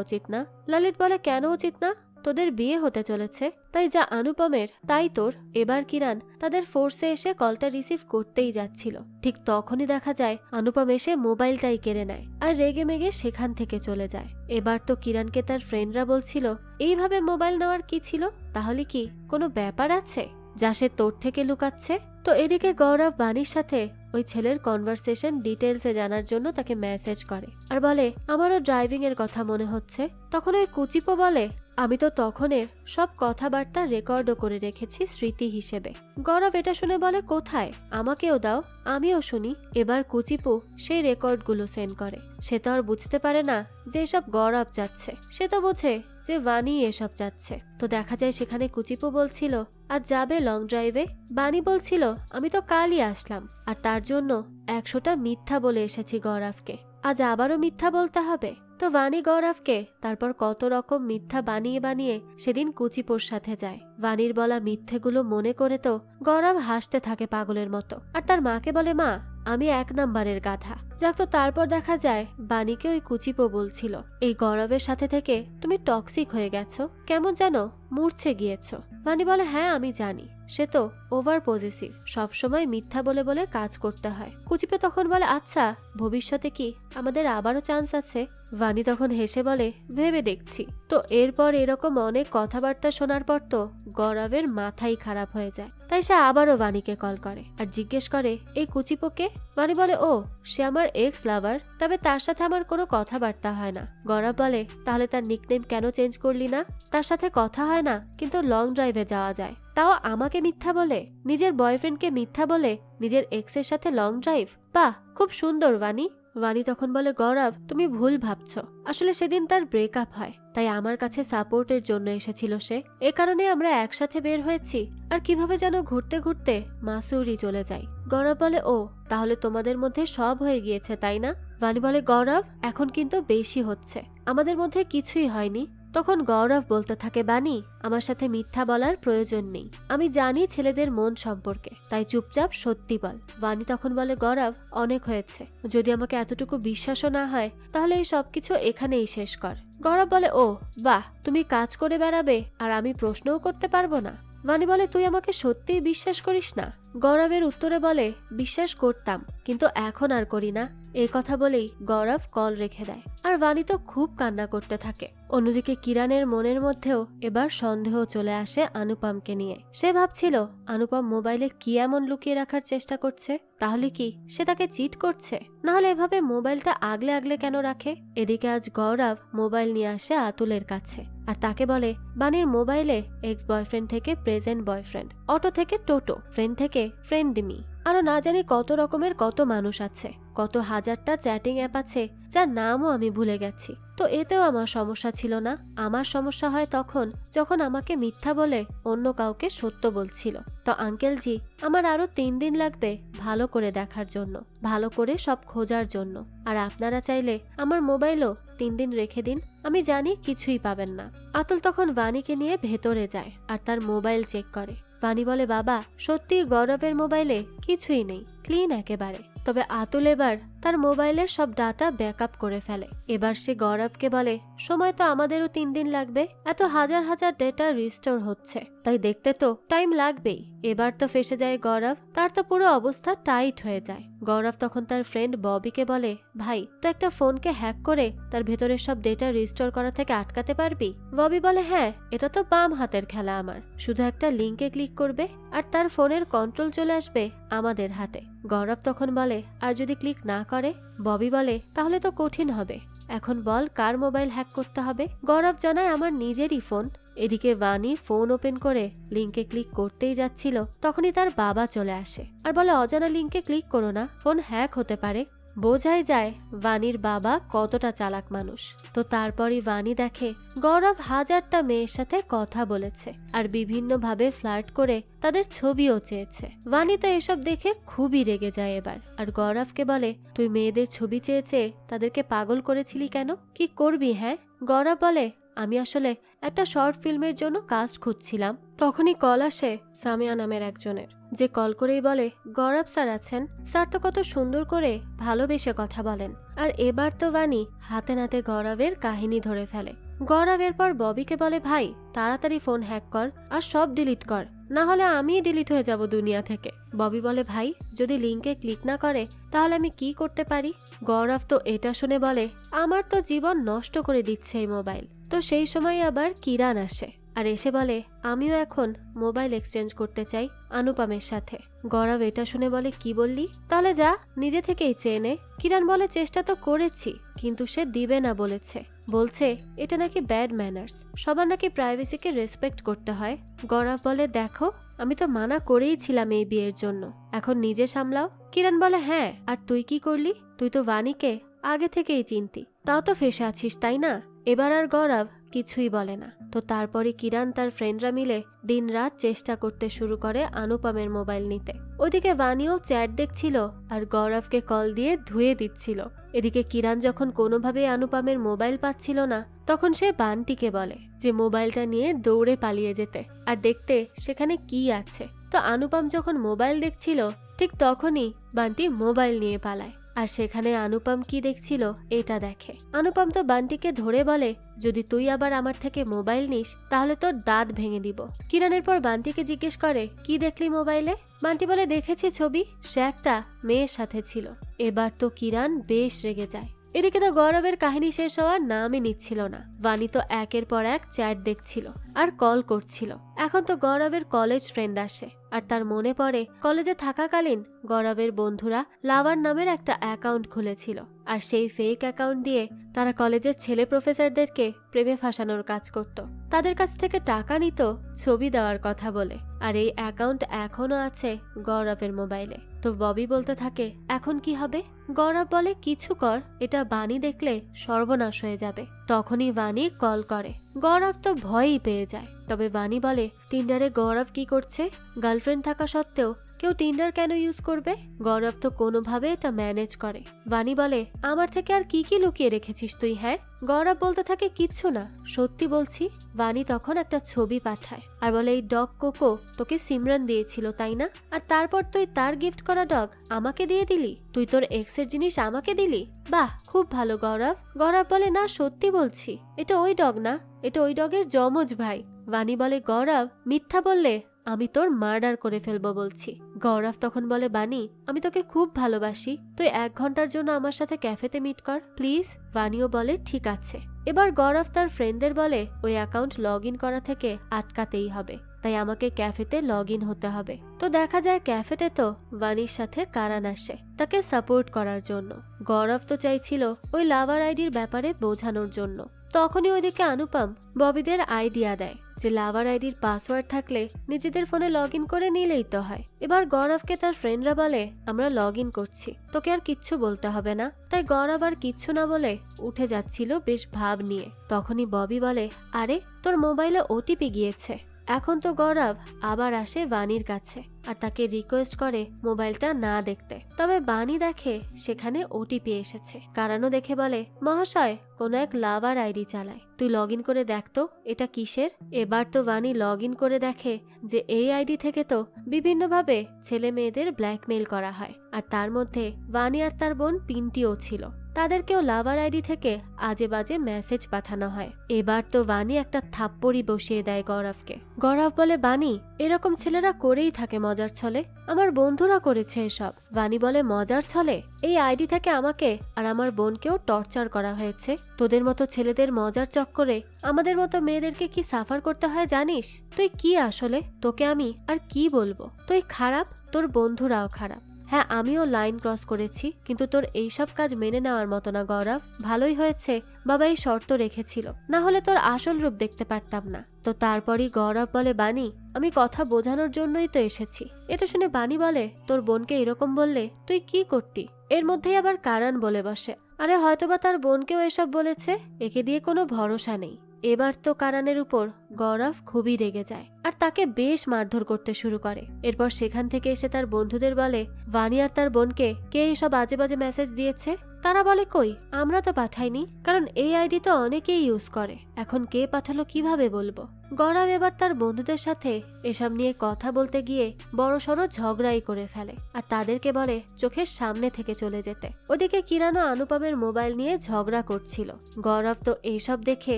উচিত না। ললিত বলে, কেন উচিত না? তোদের বিয়ে হতে চলেছে, তাই যা অনুপমের তাই তোর। এবার কিরণ তাদের ফোর্সে এসে কলটা রিসিভ করতেই যাচ্ছিল, ঠিক তখনই দেখা যায় অনুপম এসে মোবাইলটাই কেড়ে নেয় আর রেগে মেগে সেখান থেকে চলে যায়। এবার তো কিরণকে তার ফ্রেন্ডরা বলছিল, এইভাবে মোবাইল নেওয়ার কি ছিল? তাহলে কি কোনো ব্যাপার আছে যা সে তোর থেকে লুকাচ্ছে? তো এদিকে গৌরব বাণীর সাথে ওই ছেলের কনভারসেশন ডিটেলসে জানার জন্য তাকে মেসেজ করে আর বলে, আমারও ড্রাইভিং এর কথা মনে হচ্ছে। তখন ওই কুচিপো বলে, আমি তো তখনের সব কথাবার্তা রেকর্ডও করে রেখেছি স্মৃতি হিসেবে। গৌরব এটা শুনে বলে, কোথায়? আমাকেও দাও, আমিও শুনি। এবার কুচিপু সেই রেকর্ডগুলো সেন্ড করে। সে তো আর বুঝতে পারে না যে এসব গৌরব চাচ্ছে, সে তো বোঝে যে বাণী এসব চাচ্ছে। তো দেখা যায় সেখানে কুচিপু বলছিল, আজ যাবে লং ড্রাইভে? বাণী বলছিল, আমি তো কালই আসলাম, আর তার জন্য 100টা মিথ্যা বলে এসেছি গৌরবকে, আজ আবারও মিথ্যা বলতে হবে? তো বাণী গৌরবকে তারপর কত রকম মিথ্যা বানিয়ে বানিয়ে সেদিন কুচিপুর সাথে যায়। বাণীর বলা মিথ্যেগুলো মনে করে তো গৌরব হাসতে থাকে পাগলের মতো, আর তার মাকে বলে, মা আমি 1 নাম্বারের গাধা। যাক, তো তারপর দেখা যায় বাণীকে ওই কুচিপো বলছিল, এই গৌরবের সাথে থেকে তুমি টক্সিক হয়ে গেছো, কেমন যেন মূর্ছে গিয়েছো। বাণী বলে, হ্যাঁ আমি জানি, সে তো ওভার পজেসিভ, সবসময় মিথ্যা বলে বলে কাজ করতে হয়। কুচিপো তখন বলে, আচ্ছা ভবিষ্যতে কি আমাদের আবারও চান্স আছে? বানি তখন হেসে বলে, ভেবে দেখছি। তো এরপর এরকম অনেক কথাবার্তা শোনার পর তো গৌরবের মাথাই খারাপ হয়ে যায়। তাই সে আবারও বানিকে কল করে আর জিজ্ঞেস করে, এই কুচিপোকে? বানি বলে, ও সে আমার এক্স লাভার, তবে তার সাথে আমার কোনো কথাবার্তা হয় না। গৌরব বলে, তাহলে তার নিকনেম কেন চেঞ্জ করলি না? তার সাথে কথা হয় না কিন্তু লং ড্রাইভে যাওয়া যায়, তাও আমাকে মিথ্যা বলে, নিজের বয়ফ্রেন্ডকে মিথ্যা বলে নিজের এক্সের সাথে লং ড্রাইভ। বাহ, খুব সুন্দর বানি। বানি তখন বলে, গৌরব তুমি ভুল ভাবছো, আসলে সেদিন তার ব্রেকআপ হয়, তাই আমার কাছে সাপোর্টের জন্য এসেছিল সে। এ কারণে আমরা একসাথে বের হয়েছি আর কিভাবে যেন ঘুরতে ঘুরতে মাসুরি চলে যাই। গৌরব বলে, ও তাহলে তোমাদের মধ্যে সব হয়ে গিয়েছে তাই না? বানি বলে, গৌরব এখন কিন্তু বেশি হচ্ছে, আমাদের মধ্যে কিছুই হয়নি। তখন গৌরব বলতে থাকে, বানি আমার সাথে মিথ্যা বলার প্রয়োজন নেই, আমি জানি ছেলেদের মন সম্পর্কে, তাই চুপচাপ সত্যি বল। বানি তখন বলে, গৌরব অনেক হয়েছে, যদি আমাকে এতটুকু বিশ্বাসও না হয় তাহলে এই সবকিছু এখানেই শেষ কর। গৌরব বলে, ও বাহ, তুমি কাজ করে বেড়াবে আর আমি প্রশ্নও করতে পারবো না? বানি বলে, তুই আমাকে সত্যিই বিশ্বাস করিস না? গৌরবের উত্তরে বলে, বিশ্বাস করতাম কিন্তু এখন আর করি না। এই কথা বলেই গৌরব কল রেখে দেয় আর বানি তো খুব কান্না করতে থাকে। অন্যদিকে কিরণের মনের মধ্যেও এবার সন্দেহ চলে আসে অনুপমকে নিয়ে। সে ভাবছিল অনুপম মোবাইলে কি এমন লুকিয়ে রাখার চেষ্টা করছে, তাহলে কি সে তাকে চিট করছে? নাহলে এভাবে মোবাইলটা আগলে আগলে কেন রাখে? এদিকে আজ গৌরব মোবাইল নিয়ে আসে আতুলের কাছে আর তাকে বলে, বানির মোবাইলে এক্স বয়ফ্রেন্ড থেকে প্রেজেন্ট বয়ফ্রেন্ড, অটো থেকে টোটো, ফ্রেন্ড থেকে ফ্রেন্ডমি, আরো না জানি কত রকমের কত মানুষ আছে, কত হাজারটা চ্যাটিং অ্যাপ আছে যার নামও আমি ভুলে গেছি। তো এতেও আমার সমস্যা ছিল না। আমার সমস্যা হয় তখন যখন আমাকে মিথ্যা বলে অন্য কাউকে সত্য বলছিল। তো আঙ্কেল জি, আমার আরো 3 দিন লাগবে ভালো করে দেখার জন্য, ভালো করে সব খোঁজার জন্য। আর আপনারা চাইলে আমার মোবাইলও 3 দিন রেখে দিন, আমি জানি কিছুই পাবেন না। আতুল তখন বানিকে নিয়ে ভেতরে যায় আর তার মোবাইল চেক করে। বানি বলে, বাবা সত্যি গৌরবের মোবাইলে কিছুই নেই, ক্লিন একেবারে। তবে আতুল এবার তার মোবাইলের সব ডাটা ব্যাকআপ করে ফেলে। এবার সে গৌরবকে বলে, সময় তো আমাদেরও 3 দিন লাগবে, এত হাজার হাজার ডেটা রিস্টোর হচ্ছে, তাই দেখতে তো টাইম লাগবেই। এবার তো ফেসে যায় গৌরব, তার তো পুরো অবস্থা টাইট হয়ে যায়। গৌরব তখন তার ফ্রেন্ড ববিকে বলে, ভাই তো একটা ফোনকে হ্যাক করে তার ভেতরের সব ডেটা রিস্টোর করা থেকে আটকাতে পারবি? ববি বলে, হ্যাঁ এটা তো বাম হাতের খেলা আমার, শুধু একটা লিঙ্কে ক্লিক করবে আর তার ফোনের কন্ট্রোল চলে আসবে আমাদের হাতে। গৌরব তখন বলে, আর যদি ক্লিক না করে? ববি বলে, তাহলে তো কঠিন হবে, এখন বল কার মোবাইল হ্যাক করতে হবে? গৌরব জানায়, আমার নিজেরই ফোন। এদিকে বানি ফোন ওপেন করে লিঙ্কে ক্লিক করতেই যাচ্ছিল, তখনই তার বাবা চলে আসে আর বলে, অজানা লিঙ্কে ক্লিক করো না, ফোন হ্যাক হতে পারে। বোঝাই যায় বানির বাবা কতটা চালাক মানুষ। তো তারপরই বানি দেখে গৌরব হাজারটা মেয়ের সাথে কথা বলেছে আর বিভিন্ন ভাবে ফ্লার্ট করে তাদের ছবিও চেয়েছে। বানি তো এসব দেখে খুবই রেগে যায় এবার আর গৌরবকে বলে, তুই মেয়েদের ছবি চেয়েছে তাদেরকে পাগল করেছিলি কেন? কি করবি? হ্যাঁ। গৌরব বলে, আমি আসলে একটা শর্ট ফিল্মের জন্য কাস্ট খুঁজছিলাম। তখনই কল আসে সামিয়া নামের একজনের, যে কল করেই বলে, গৌরব স্যার আছেন? স্যার তো কত সুন্দর করে ভালোবেসে কথা বলেন। আর এবার তো বানি হাতে নাতে গৌরবের কাহিনী ধরে ফেলে। গৌরব এরপর ববিকে বলে, ভাই তাড়াতাড়ি ফোন হ্যাক কর আর সব ডিলিট কর, না হলে আমিই ডিলিট হয়ে যাব দুনিয়া থেকে। ববি বলে, ভাই যদি লিঙ্কে ক্লিক না করে তাহলে আমি কি করতে পারি? গৌরব তো এটা শুনে বলে, আমার তো জীবন নষ্ট করে দিচ্ছে এই মোবাইল। তো সেই সময় আবার কিরণ আসে আর এসে বলে, আমিও এখন মোবাইল এক্সচেঞ্জ করতে চাই অনুপমের সাথে। গৌরব এটা শুনে বলে, কি বললি? তাহলে যা নিজে থেকেই চেয়ে নে। কিরণ বলে, চেষ্টা তো করেছি কিন্তু সে দিবে না বলেছে, বলছে এটা নাকি ব্যাড ম্যানার্স, সবার নাকি প্রাইভেসিকে রেসপেক্ট করতে হয়। গৌরব বলে, দেখো আমি তো মানা করেই ছিলাম এই বিয়ের জন্য, এখন নিজে সামলাও। কিরণ বলে, হ্যাঁ আর তুই কি করলি? তুই তো বানিকে আগে থেকেই চিনতি, তাও তো ফেসে আছিস তাই না? এবার আর গৌরব কিছুই বলে না। তো তারপরে কিরণ তার ফ্রেন্ডরা মিলে দিনরাত চেষ্টা করতে শুরু করে অনুপমের মোবাইল নিতে। ওইদিকে বানিও চ্যাট দেখছিল আর গৌরবকে কল দিয়ে ধুয়ে দিচ্ছিল। এদিকে কিরণ যখন কোনোভাবে অনুপমের মোবাইল পাচ্ছিল না তখন সে বান্টিকে বলে যে মোবাইলটা নিয়ে দৌড়ে পালিয়ে যেতে আর দেখতে সেখানে কি আছে। তো অনুপম যখন মোবাইল দেখছিল ঠিক তখনই বান্টি মোবাইল নিয়ে পালায় আর সেখানে অনুপম কি দেখছিল এটা দেখে। অনুপম তো বান্টিকে ধরে বলে, যদি তুই আবার আমার থেকে মোবাইল নিস তাহলে তোর দাঁত ভেঙে দিব। কিরণের পর বান্টিকে জিজ্ঞেস করে, কি দেখলি মোবাইলে? বান্টি বলে, দেখেছি ছবি, সে একটা মেয়ের সাথে ছিল। এবার তো কিরণ বেশ রেগে যায় এদিকে তো গৌরবের কাহিনী শেষ হওয়ার নামই নিচ্ছিল না। বানি তো একের পর এক চ্যাট দেখছিল আর কল করছিল। এখন তো গৌরবের কলেজ ফ্রেন্ড আসে আর তার মনে পড়ে কলেজে থাকাকালীন গৌরবের বন্ধুরা লাভার নামের একটা অ্যাকাউন্ট খুলেছিল আর সেই ফেক অ্যাকাউন্ট দিয়ে তারা কলেজের ছেলে প্রফেসরদেরকে প্রেমে ফাঁসানোর কাজ করত। তাদের কাছ থেকে টাকা নিত ছবি দেওয়ার কথা বলে। আর এই অ্যাকাউন্ট এখনো আছে গৌরবের মোবাইলে। তো ববি বলতে থাকে এখন কি হবে? গৌরব বলে কিছু কর, এটা বানি দেখলে সর্বনাশ হয়ে যাবে। তখনই বানি কল করে। গৌরব তো ভয়ই পেয়ে যায়। তবে বানি বলে টিন্ডারে গৌরব কি করছে? গার্লফ্রেন্ড থাকা সত্ত্বেও কেউ টিন্ডার কেন ইউজ করবে? গৌরব তো কোনোভাবে এটা ম্যানেজ করে। বানি বলে আমার থেকে আর কি কি লুকিয়ে রেখেছিস তুই? হ্যাঁ। গৌরব বলতে থাকে কিচ্ছু না, সত্যি বলছি। বানি তখন একটা ছবি পাঠায় আর বলে এই ডগ কোকো তোকে সিমরান দিয়েছিল তাই না? আর তারপর তুই তার গিফট করা ডগ আমাকে দিয়ে দিলি? তুই তোর এক্সের জিনিস আমাকে দিলি? বাহ, খুব ভালো গৌরব। গৌরব বলে না সত্যি বলছি, এটা ওই ডগ না, এটা ওই ডগের যমজ ভাই। বানি বলে গৌরব মিথ্যা বললে আমি তোর মার্ডার করে ফেলবো বলছি। গৌরব তখন বলে বানি আমি তোকে খুব ভালোবাসি, তুই 1 ঘন্টার জন্য আমার সাথে ক্যাফেতে মিট কর প্লিজ। বানিও বলে ঠিক আছে। এবার গৌরব তার ফ্রেন্ডদের বলে ওই অ্যাকাউন্ট লগ ইন করা থেকে আটকাতেই হবে, তাই আমাকে ক্যাফেতে লগ ইন হতে হবে। তো দেখা যায় ক্যাফেতে তো বানির সাথে কারান আসে তাকে সাপোর্ট করার জন্য। গৌরব তো চাইছিল ওই লাভার আইডির ব্যাপারে বোঝানোর জন্য। তখনই ওইদিকে অনুপম ববিদের আইডিয়া দেয় যে লাভার আইডির পাসওয়ার্ড থাকলে নিজেদের ফোনে লগ ইন করে নিলেই তো হয়। এবার গৌরবকে তার ফ্রেন্ডরা বলে আমরা লগ ইন করছি, তোকে আর কিচ্ছু বলতে হবে না। তাই গৌরব আর কিচ্ছু না বলে উঠে যাচ্ছিল বেশ ভাব নিয়ে। তখনই ববি বলে আরে তোর মোবাইলে ওটিপি গিয়েছে। এখন তো গৌরব আবার আসে বানির কাছে আর তাকে রিকোয়েস্ট করে মোবাইলটা না দেখতে। তবে বানি দেখে সেখানে ওটিপি এসেছে। কারণও দেখে বলে মহাশয় কোনো এক লাভার আইডি চালায়, তুই লগ ইন করে দেখ তো এটা কিসের। এবার তো বানি লগ ইন করে দেখে যে এই আইডি থেকে তো বিভিন্নভাবে ছেলে মেয়েদের ব্ল্যাকমেইল করা হয়। আর তার মধ্যে বানি আর তার বোন পিন্টিও ছিল, তাদেরকেও লাভার আইডি থেকে আজে বাজে মেসেজ পাঠানো হয়। এবার তো বানি একটা থাপ্পড়ি বসিয়ে দেয় গৌরবকে। গৌরব বলে বানি এরকম ছেলেরা করেই থাকে মজার ছলে, আমার বন্ধুরা করেছে এসব। বানি বলে মজার ছলে? এই আইডি থেকে আমাকে আর আমার বোনকেও টর্চার করা হয়েছে। তোদের মতো ছেলেদের মজার চক্করে আমাদের মতো মেয়েদেরকে কি সাফার করতে হয় জানিস? তুই কি আসলে, তোকে আমি আর কি বলবো? তুই খারাপ, তোর বন্ধুরাও খারাপ। হ্যাঁ আমিও লাইন ক্রস করেছি, কিন্তু তোর এইসব কাজ মেনে নেওয়ার মতো না গৌরব। ভালোই হয়েছে বাবা এই শর্ত রেখেছিল, না হলে তোর আসল রূপ দেখতে পারতাম না। তো তারপরই গৌরব বলে বানি আমি কথা বোঝানোর জন্যই তো এসেছি। এটা শুনে বানি বলে তোর বোনকে এরকম বললে তুই কি করতি? এর মধ্যেই আবার কারান বলে বসে আরে হয়তোবা তার বোনকেও এসব বলেছে, একে দিয়ে কোনো ভরসা নেই। এবার তো কারানের উপর গৌরব খুবই রেগে যায় আর তাকে বেশ মারধর করতে শুরু করে। এরপর সেখান থেকে এসে তার বন্ধুদের বলে বানি আর তার বোনকে কে এইসব আজে বাজে মেসেজ দিয়েছে। তারা বলে কই আমরা তো পাঠাইনি, কারণ এই আইডি তো অনেকেই ইউজ করে, এখন কে পাঠালো কিভাবে বলবো। গৌরব এবার তার বন্ধুদের সাথে এসব নিয়ে কথা বলতে গিয়ে বড়সড় ঝগড়াই করে ফেলে আর তাদেরকে বলে চোখের সামনে থেকে চলে যেতে। ওদিকে কিরানো অনুপমের মোবাইল নিয়ে ঝগড়া করছিল। গৌরব তো এইসব দেখে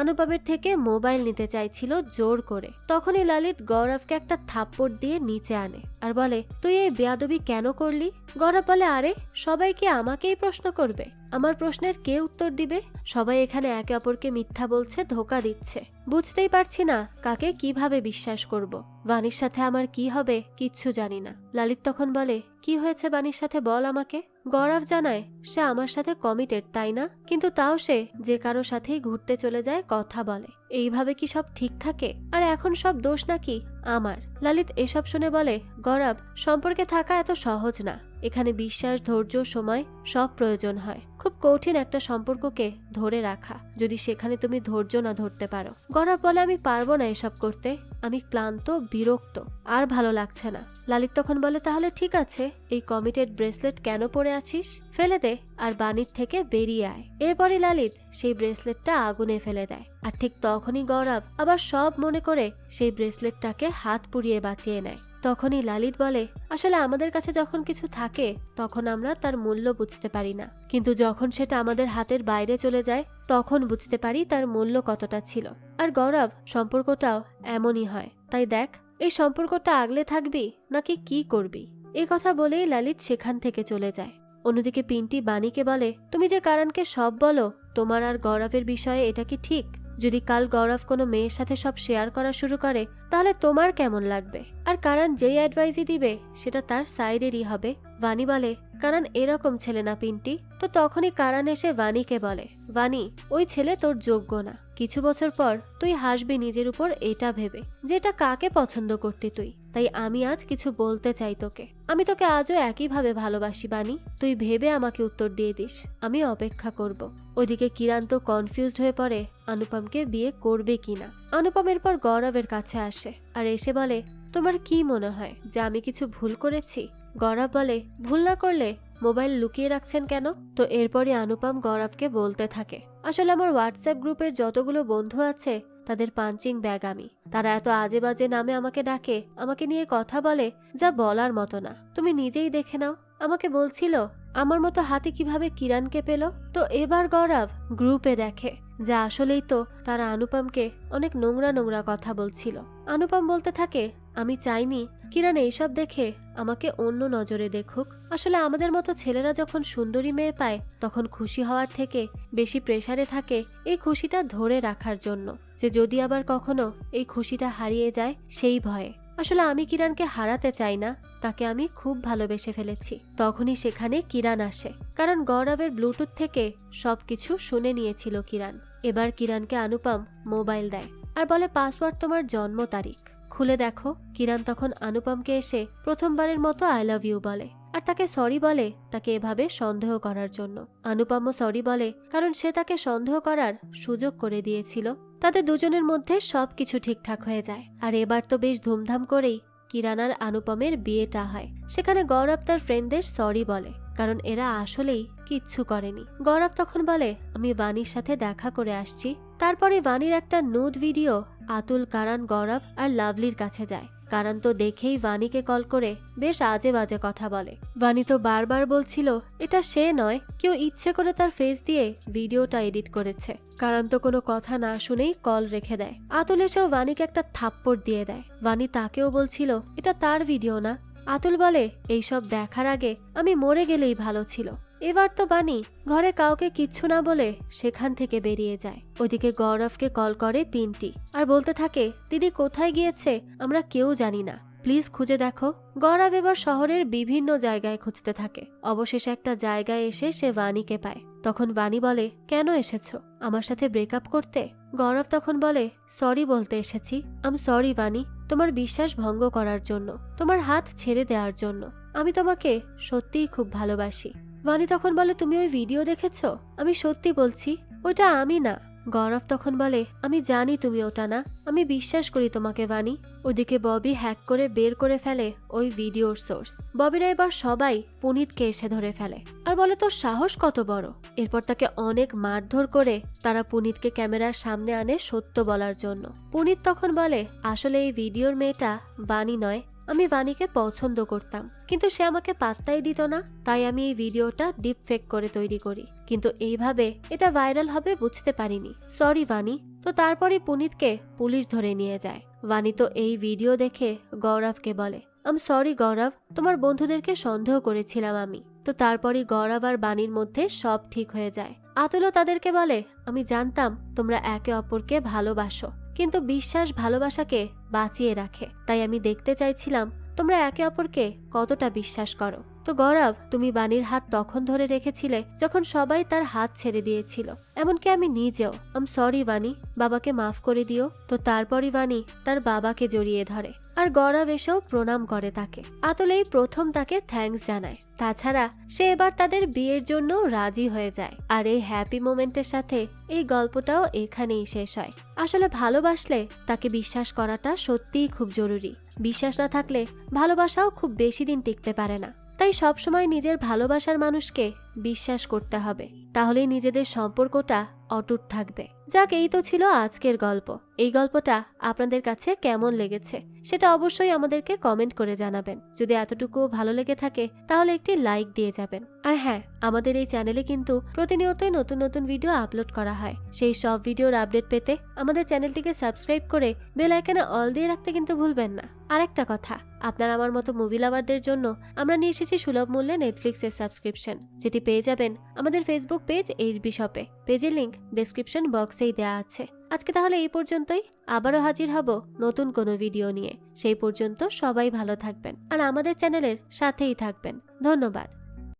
অনুপমের থেকে মোবাইল নিতে চাইছিল জোর করে। তখনই ললিত গৌরবকে একটা থাপ্পড় দিয়ে নিচে আনে আর বলে তুই এই বেয়াদবি কেন করলি? গৌরব বলে আরে সবাই কি আমাকেই প্রশ্ন করবে? আমার প্রশ্নের কে উত্তর দিবে? সবাই এখানে একে অপরকে মিথ্যা বলছে, ধোকা দিচ্ছে, বুঝতেই পারছি না কাকে কিভাবে বিশ্বাস করব। বানির সাথে আমার কি হবে কিচ্ছু জানি না। ললিত তখন বলে কি হয়েছে বানির সাথে বল আমাকে। গৌরব জানায় সে আমার সাথে কমিটেড তাই না, কিন্তু তাও সে যে কারো সাথেই ঘুরতে চলে যায়, কথা বলে। এইভাবে কি সব ঠিক থাকে? আর এখন সব দোষ নাকি আমার? ললিত এসব শুনে বলে গৌরব সম্পর্কে থাকা এত সহজ না, এখানে বিশ্বাস, ধৈর্য, সময় সব প্রয়োজন হয়। খুব কঠিন একটা সম্পর্ককে ধরে রাখা, যদি সেখানে তুমি ধৈর্য না ধরতে পারো। গৌরব বলে আমি পারবো না এসব করতে, আমি ক্লান্ত, বিরক্ত, আর ভালো লাগছে না। ললিত তখন বলে তাহলে ঠিক আছে, এই কমিটেড ব্রেসলেট কেন পরে আছিস? ফেলে দে আর বানির থেকে বেরিয়ে আয়। এরপরই ললিত সেই ব্রেসলেটটা আগুনে ফেলে দেয়। আর ঠিক তখনই গৌরব আবার সব মনে করে সেই ব্রেসলেটটাকে হাত পুড়িয়ে বাঁচিয়ে নেয়। তখনই ললিত বলে আসলে আমাদের কাছে যখন কিছু থাকে তখন আমরা তার মূল্য বুঝতে পারি না, কিন্তু যখন সেটা আমাদের হাতের বাইরে চলে যায় তখন বুঝতে পারি তার মূল্য কতটা ছিল। আর গৌরব সম্পর্কটাও এমনই হয়, তাই দেখ এই সম্পর্কটা আগলে থাকবি নাকি কি করবি। এই কথা বলেই ললিত সেখান থেকে চলে যায়। অন্যদিকে পিন্টি বাণীকে বলে, তুমি যে কারণকে সব বলো, তোমার আর গৌরবের বিষয়ে এটা কি ঠিক? যদি কাল গৌরব কোনো মেয়ের সাথে সব শেয়ার করা শুরু করে তাহলে তোমার কেমন লাগবে? আর কারণ যেই অ্যাডভাইসই দিবে সেটা তার সাইডেরই হবে। বাণী বলে, কারণ এরকম ছেলে না পিন্টি। তো তখনই কারণ এসে বাণীকে বলে, বাণী, ওই ছেলে তোর যোগ্য না। কিছু বছর পর তুই হাসবি নিজের উপর এটা ভেবে যে এটা কাকে পছন্দ করতি তুই। তাই আমি আজ কিছু বলতে চাই তোকে। আমি তোকে আজও একইভাবে ভালোবাসি বাণী। তুই ভেবে আমাকে উত্তর দিয়ে দিস, আমি অপেক্ষা করব। ওইদিকে কিরণ তো কনফিউজড হয়ে পড়ে অনুপমকে বিয়ে করবে কিনা। অনুপম এরপর গৌরবের কাছে আসে আর এসে বলে, তোমার কি মনে হয় যে আমি কিছু ভুল করেছি? গৌরব বলে, ভুল না করলে মোবাইল লুকিয়ে রাখছেন কেন? তো এরপরই অনুপম গৌরবকে বলতে থাকে, আসলে আমার হোয়াটসঅ্যাপ গ্রুপের যতগুলো বন্ধু আছে তাদের পাঞ্চিং ব্যাগ আমি। তারা এত আজে বাজে নামে আমাকে ডাকে, আমাকে নিয়ে কথা বলে যা বলার মতো না। তুমি নিজেই দেখে নাও। আমাকে বলছিল আমার মতো হাতে কিভাবে কিরণকে পেল। তো এবার গৌরব গ্রুপে দেখে যা আসলেই তো তারা অনুপমকে অনেক নোংরা নোংরা কথা বলছিল। অনুপম বলতে থাকে, আমি চাইনি কিরণ এইসব দেখে আমাকে অন্য নজরে দেখুক। আসলে আমাদের মতো ছেলেরা যখন সুন্দরী মেয়ে পায় তখন খুশি হওয়ার থেকে বেশি প্রেসারে থাকে এই খুশিটা ধরে রাখার জন্য, যে যদি আবার কখনো এই খুশিটা হারিয়ে যায় সেই ভয়ে। আসলে আমি কিরণকে হারাতে চাই না, তাকে আমি খুব ভালোবেসে ফেলেছি। তখনই সেখানে কিরণ আসে, কারণ গৌরবের ব্লুটুথ থেকে সবকিছু শুনে নিয়েছিল কিরণ। এবার কিরণকে অনুপম মোবাইল দেয় আর বলে, পাসওয়ার্ড তোমার জন্ম তারিখ, খুলে দেখো। কিরণ তখন অনুপমকে এসে প্রথমবারের মতো আই লাভ ইউ বলে আর তাকে সরি বলে তাকে এভাবে সন্দেহ করার জন্য। অনুপমও সরি বলে কারণ সে তাকে সন্দেহ করার সুযোগ করে দিয়েছিল। তাদের দুজনের মধ্যে সবকিছু ঠিকঠাক হয়ে যায় আর এবার তো বেশ ধুমধাম করেই কিরণ আর অনুপমের বিয়েটা হয়। সেখানে গৌরব তার ফ্রেন্ডদের সরি বলে কারণ এরা আসলেই কিচ্ছু করেনি। গৌরব তখন বলে, আমি বাণীর সাথে দেখা করে আসছি। তারপরে বাণীর একটা নুড ভিডিও আতুল, কারণ, গৌরব আর লাভলির কাছে যায়। কারণ তো দেখেই বাণীকে কল করে বেশ আজে বাজে কথা বলে। বাণী তো বারবার বলছিল এটা সে নয়, কেউ ইচ্ছে করে তার ফেস দিয়ে ভিডিওটা এডিট করেছে। কারণ তো কোনো কথা না শুনেই কল রেখে দেয়। আতুল এসেও বাণীকে একটা থাপ্পড় দিয়ে দেয়। বাণী তাকেও বলছিল এটা তার ভিডিও না। আতুল বলে, এইসব দেখার আগে আমি মরে গেলেই ভালো ছিল। এবার তো বাণী ঘরে কাউকে কিচ্ছু না বলে সেখান থেকে বেরিয়ে যায়। ওইদিকে গৌরবকে কল করে পিন্টি আর বলতে থাকে, দিদি কোথায় গিয়েছে আমরা কেউ জানি না, প্লিজ খুঁজে দেখো। গৌরব এবার শহরের বিভিন্ন জায়গায় খুঁজতে থাকে। অবশেষে একটা জায়গায় এসে সে বাণীকে পায়। তখন বাণী বলে, কেন এসেছো, আমার সাথে ব্রেকআপ করতে? গৌরব তখন বলে, সরি বলতে এসেছি। আম সরি বাণী, তোমার বিশ্বাস ভঙ্গ করার জন্য, তোমার হাত ছেড়ে দেওয়ার জন্য। আমি তোমাকে সত্যিই খুব ভালোবাসি। বাণী তখন বলে, তুমি ওই ভিডিও দেখেছো? আমি সত্যি বলছি ওটা আমি না। গৌরব তখন বলে, আমি জানি তুমি ওটা না, আমি বিশ্বাস করি তোমাকে বাণী। ওদিকে ববি হ্যাক করে বের করে ফেলে ওই ভিডিওর সোর্স। ববিরা এবার সবাই পুনিতকে এসে ধরে ফেলে আর বলে, তোর সাহস কত বড়। এরপর তাকে অনেক মারধর করে তারা পুনিতকে ক্যামেরার সামনে আনে সত্য বলার জন্য। পুনিত তখন বলে, আসলে এই ভিডিওর মেয়েটা বাণী নয়, আমি বাণীকে পছন্দ করতাম কিন্তু সে আমাকে পাত্তাই দিত না, তাই আমি এই ভিডিওটা ডিপ ফেক করে তৈরি করি, কিন্তু এইভাবে এটা ভাইরাল হবে বুঝতে পারিনি, সরি বাণী। তো তারপরে পুনিতকে পুলিশ ধরে নিয়ে যায়। বাণী তো এই ভিডিও দেখে গৌরবকে বলে, আম সরি গৌরব, তোমার বন্ধুদেরকে সন্দেহ করেছিলাম আমি। তো তারপরই গৌরব আর বাণীর মধ্যে সব ঠিক হয়ে যায়। আতুলও তাদেরকে বলে, আমি জানতাম তোমরা একে অপরকে ভালোবাসো, কিন্তু বিশ্বাস ভালোবাসাকে বাঁচিয়ে রাখে, তাই আমি দেখতে চাইছিলাম তোমরা একে অপরকে কতটা বিশ্বাস করো। তো গৌরব, তুমি বাণীর হাত তখন ধরে রেখেছিলে যখন সবাই তার হাত ছেড়ে দিয়েছিল, এমনকি আমি নিজেও। আম সরি বাণী, বাবাকে মাফ করে দিও। তো তারপরই বাণী তার বাবাকে জড়িয়ে ধরে আর গৌরব এসেও প্রণাম করে তাকে। আতুল এই প্রথম তাকে থ্যাঙ্কস জানায়। তাছাড়া সে এবার তাদের বিয়ের জন্য রাজি হয়ে যায়। আর এই হ্যাপি মোমেন্টের সাথে এই গল্পটাও এখানেই শেষ হয়। আসলে ভালোবাসলে তাকে বিশ্বাস করাটা সত্যিই খুব জরুরি। বিশ্বাস না থাকলে ভালোবাসাও খুব বেশি দিন টিকতে পারে না। তাই সবসময় নিজের ভালোবাসার মানুষকে বিশ্বাস করতে হবে, তাহলেই নিজেদের সম্পর্কটা অটুট থাকবে। যাক, এই তো ছিল আজকের গল্প। এই গল্পটা আপনাদের কাছে কেমন লেগেছে সেটা অবশ্যই আমাদেরকে কমেন্ট করে জানাবেন। যদি এতটুকু ভালো লেগে থাকে তাহলে একটি লাইক দিয়ে যাবেন। আর হ্যাঁ, আমাদের এই চ্যানেলে কিন্তু প্রতিনিয়তই নতুন নতুন ভিডিও আপলোড করা হয়। সেই সব ভিডিওর আপডেট পেতে আমাদের চ্যানেলটিকে সাবস্ক্রাইব করে বেল আইকনে অল দিয়ে রাখতে কিন্তু ভুলবেন না। আরেকটা কথা, আপনার আমার মতো মুভি লাভারদের জন্য আমরা নিয়ে এসেছি সুলভ মূল্যে নেটফ্লিক্সের সাবস্ক্রিপশন, যেটি পেয়ে যাবেন আমাদের ফেসবুক পেজ এইচবি শপে। পেজের লিংক ডেসক্রিপশন বক্সেই দেওয়া আছে। আজকে তাহলে এই পর্যন্তই। আবারও হাজির হব নতুন কোনো ভিডিও নিয়ে। সেই পর্যন্ত সবাই ভালো থাকবেন আর আমাদের চ্যানেলের সাথেই থাকবেন। ধন্যবাদ।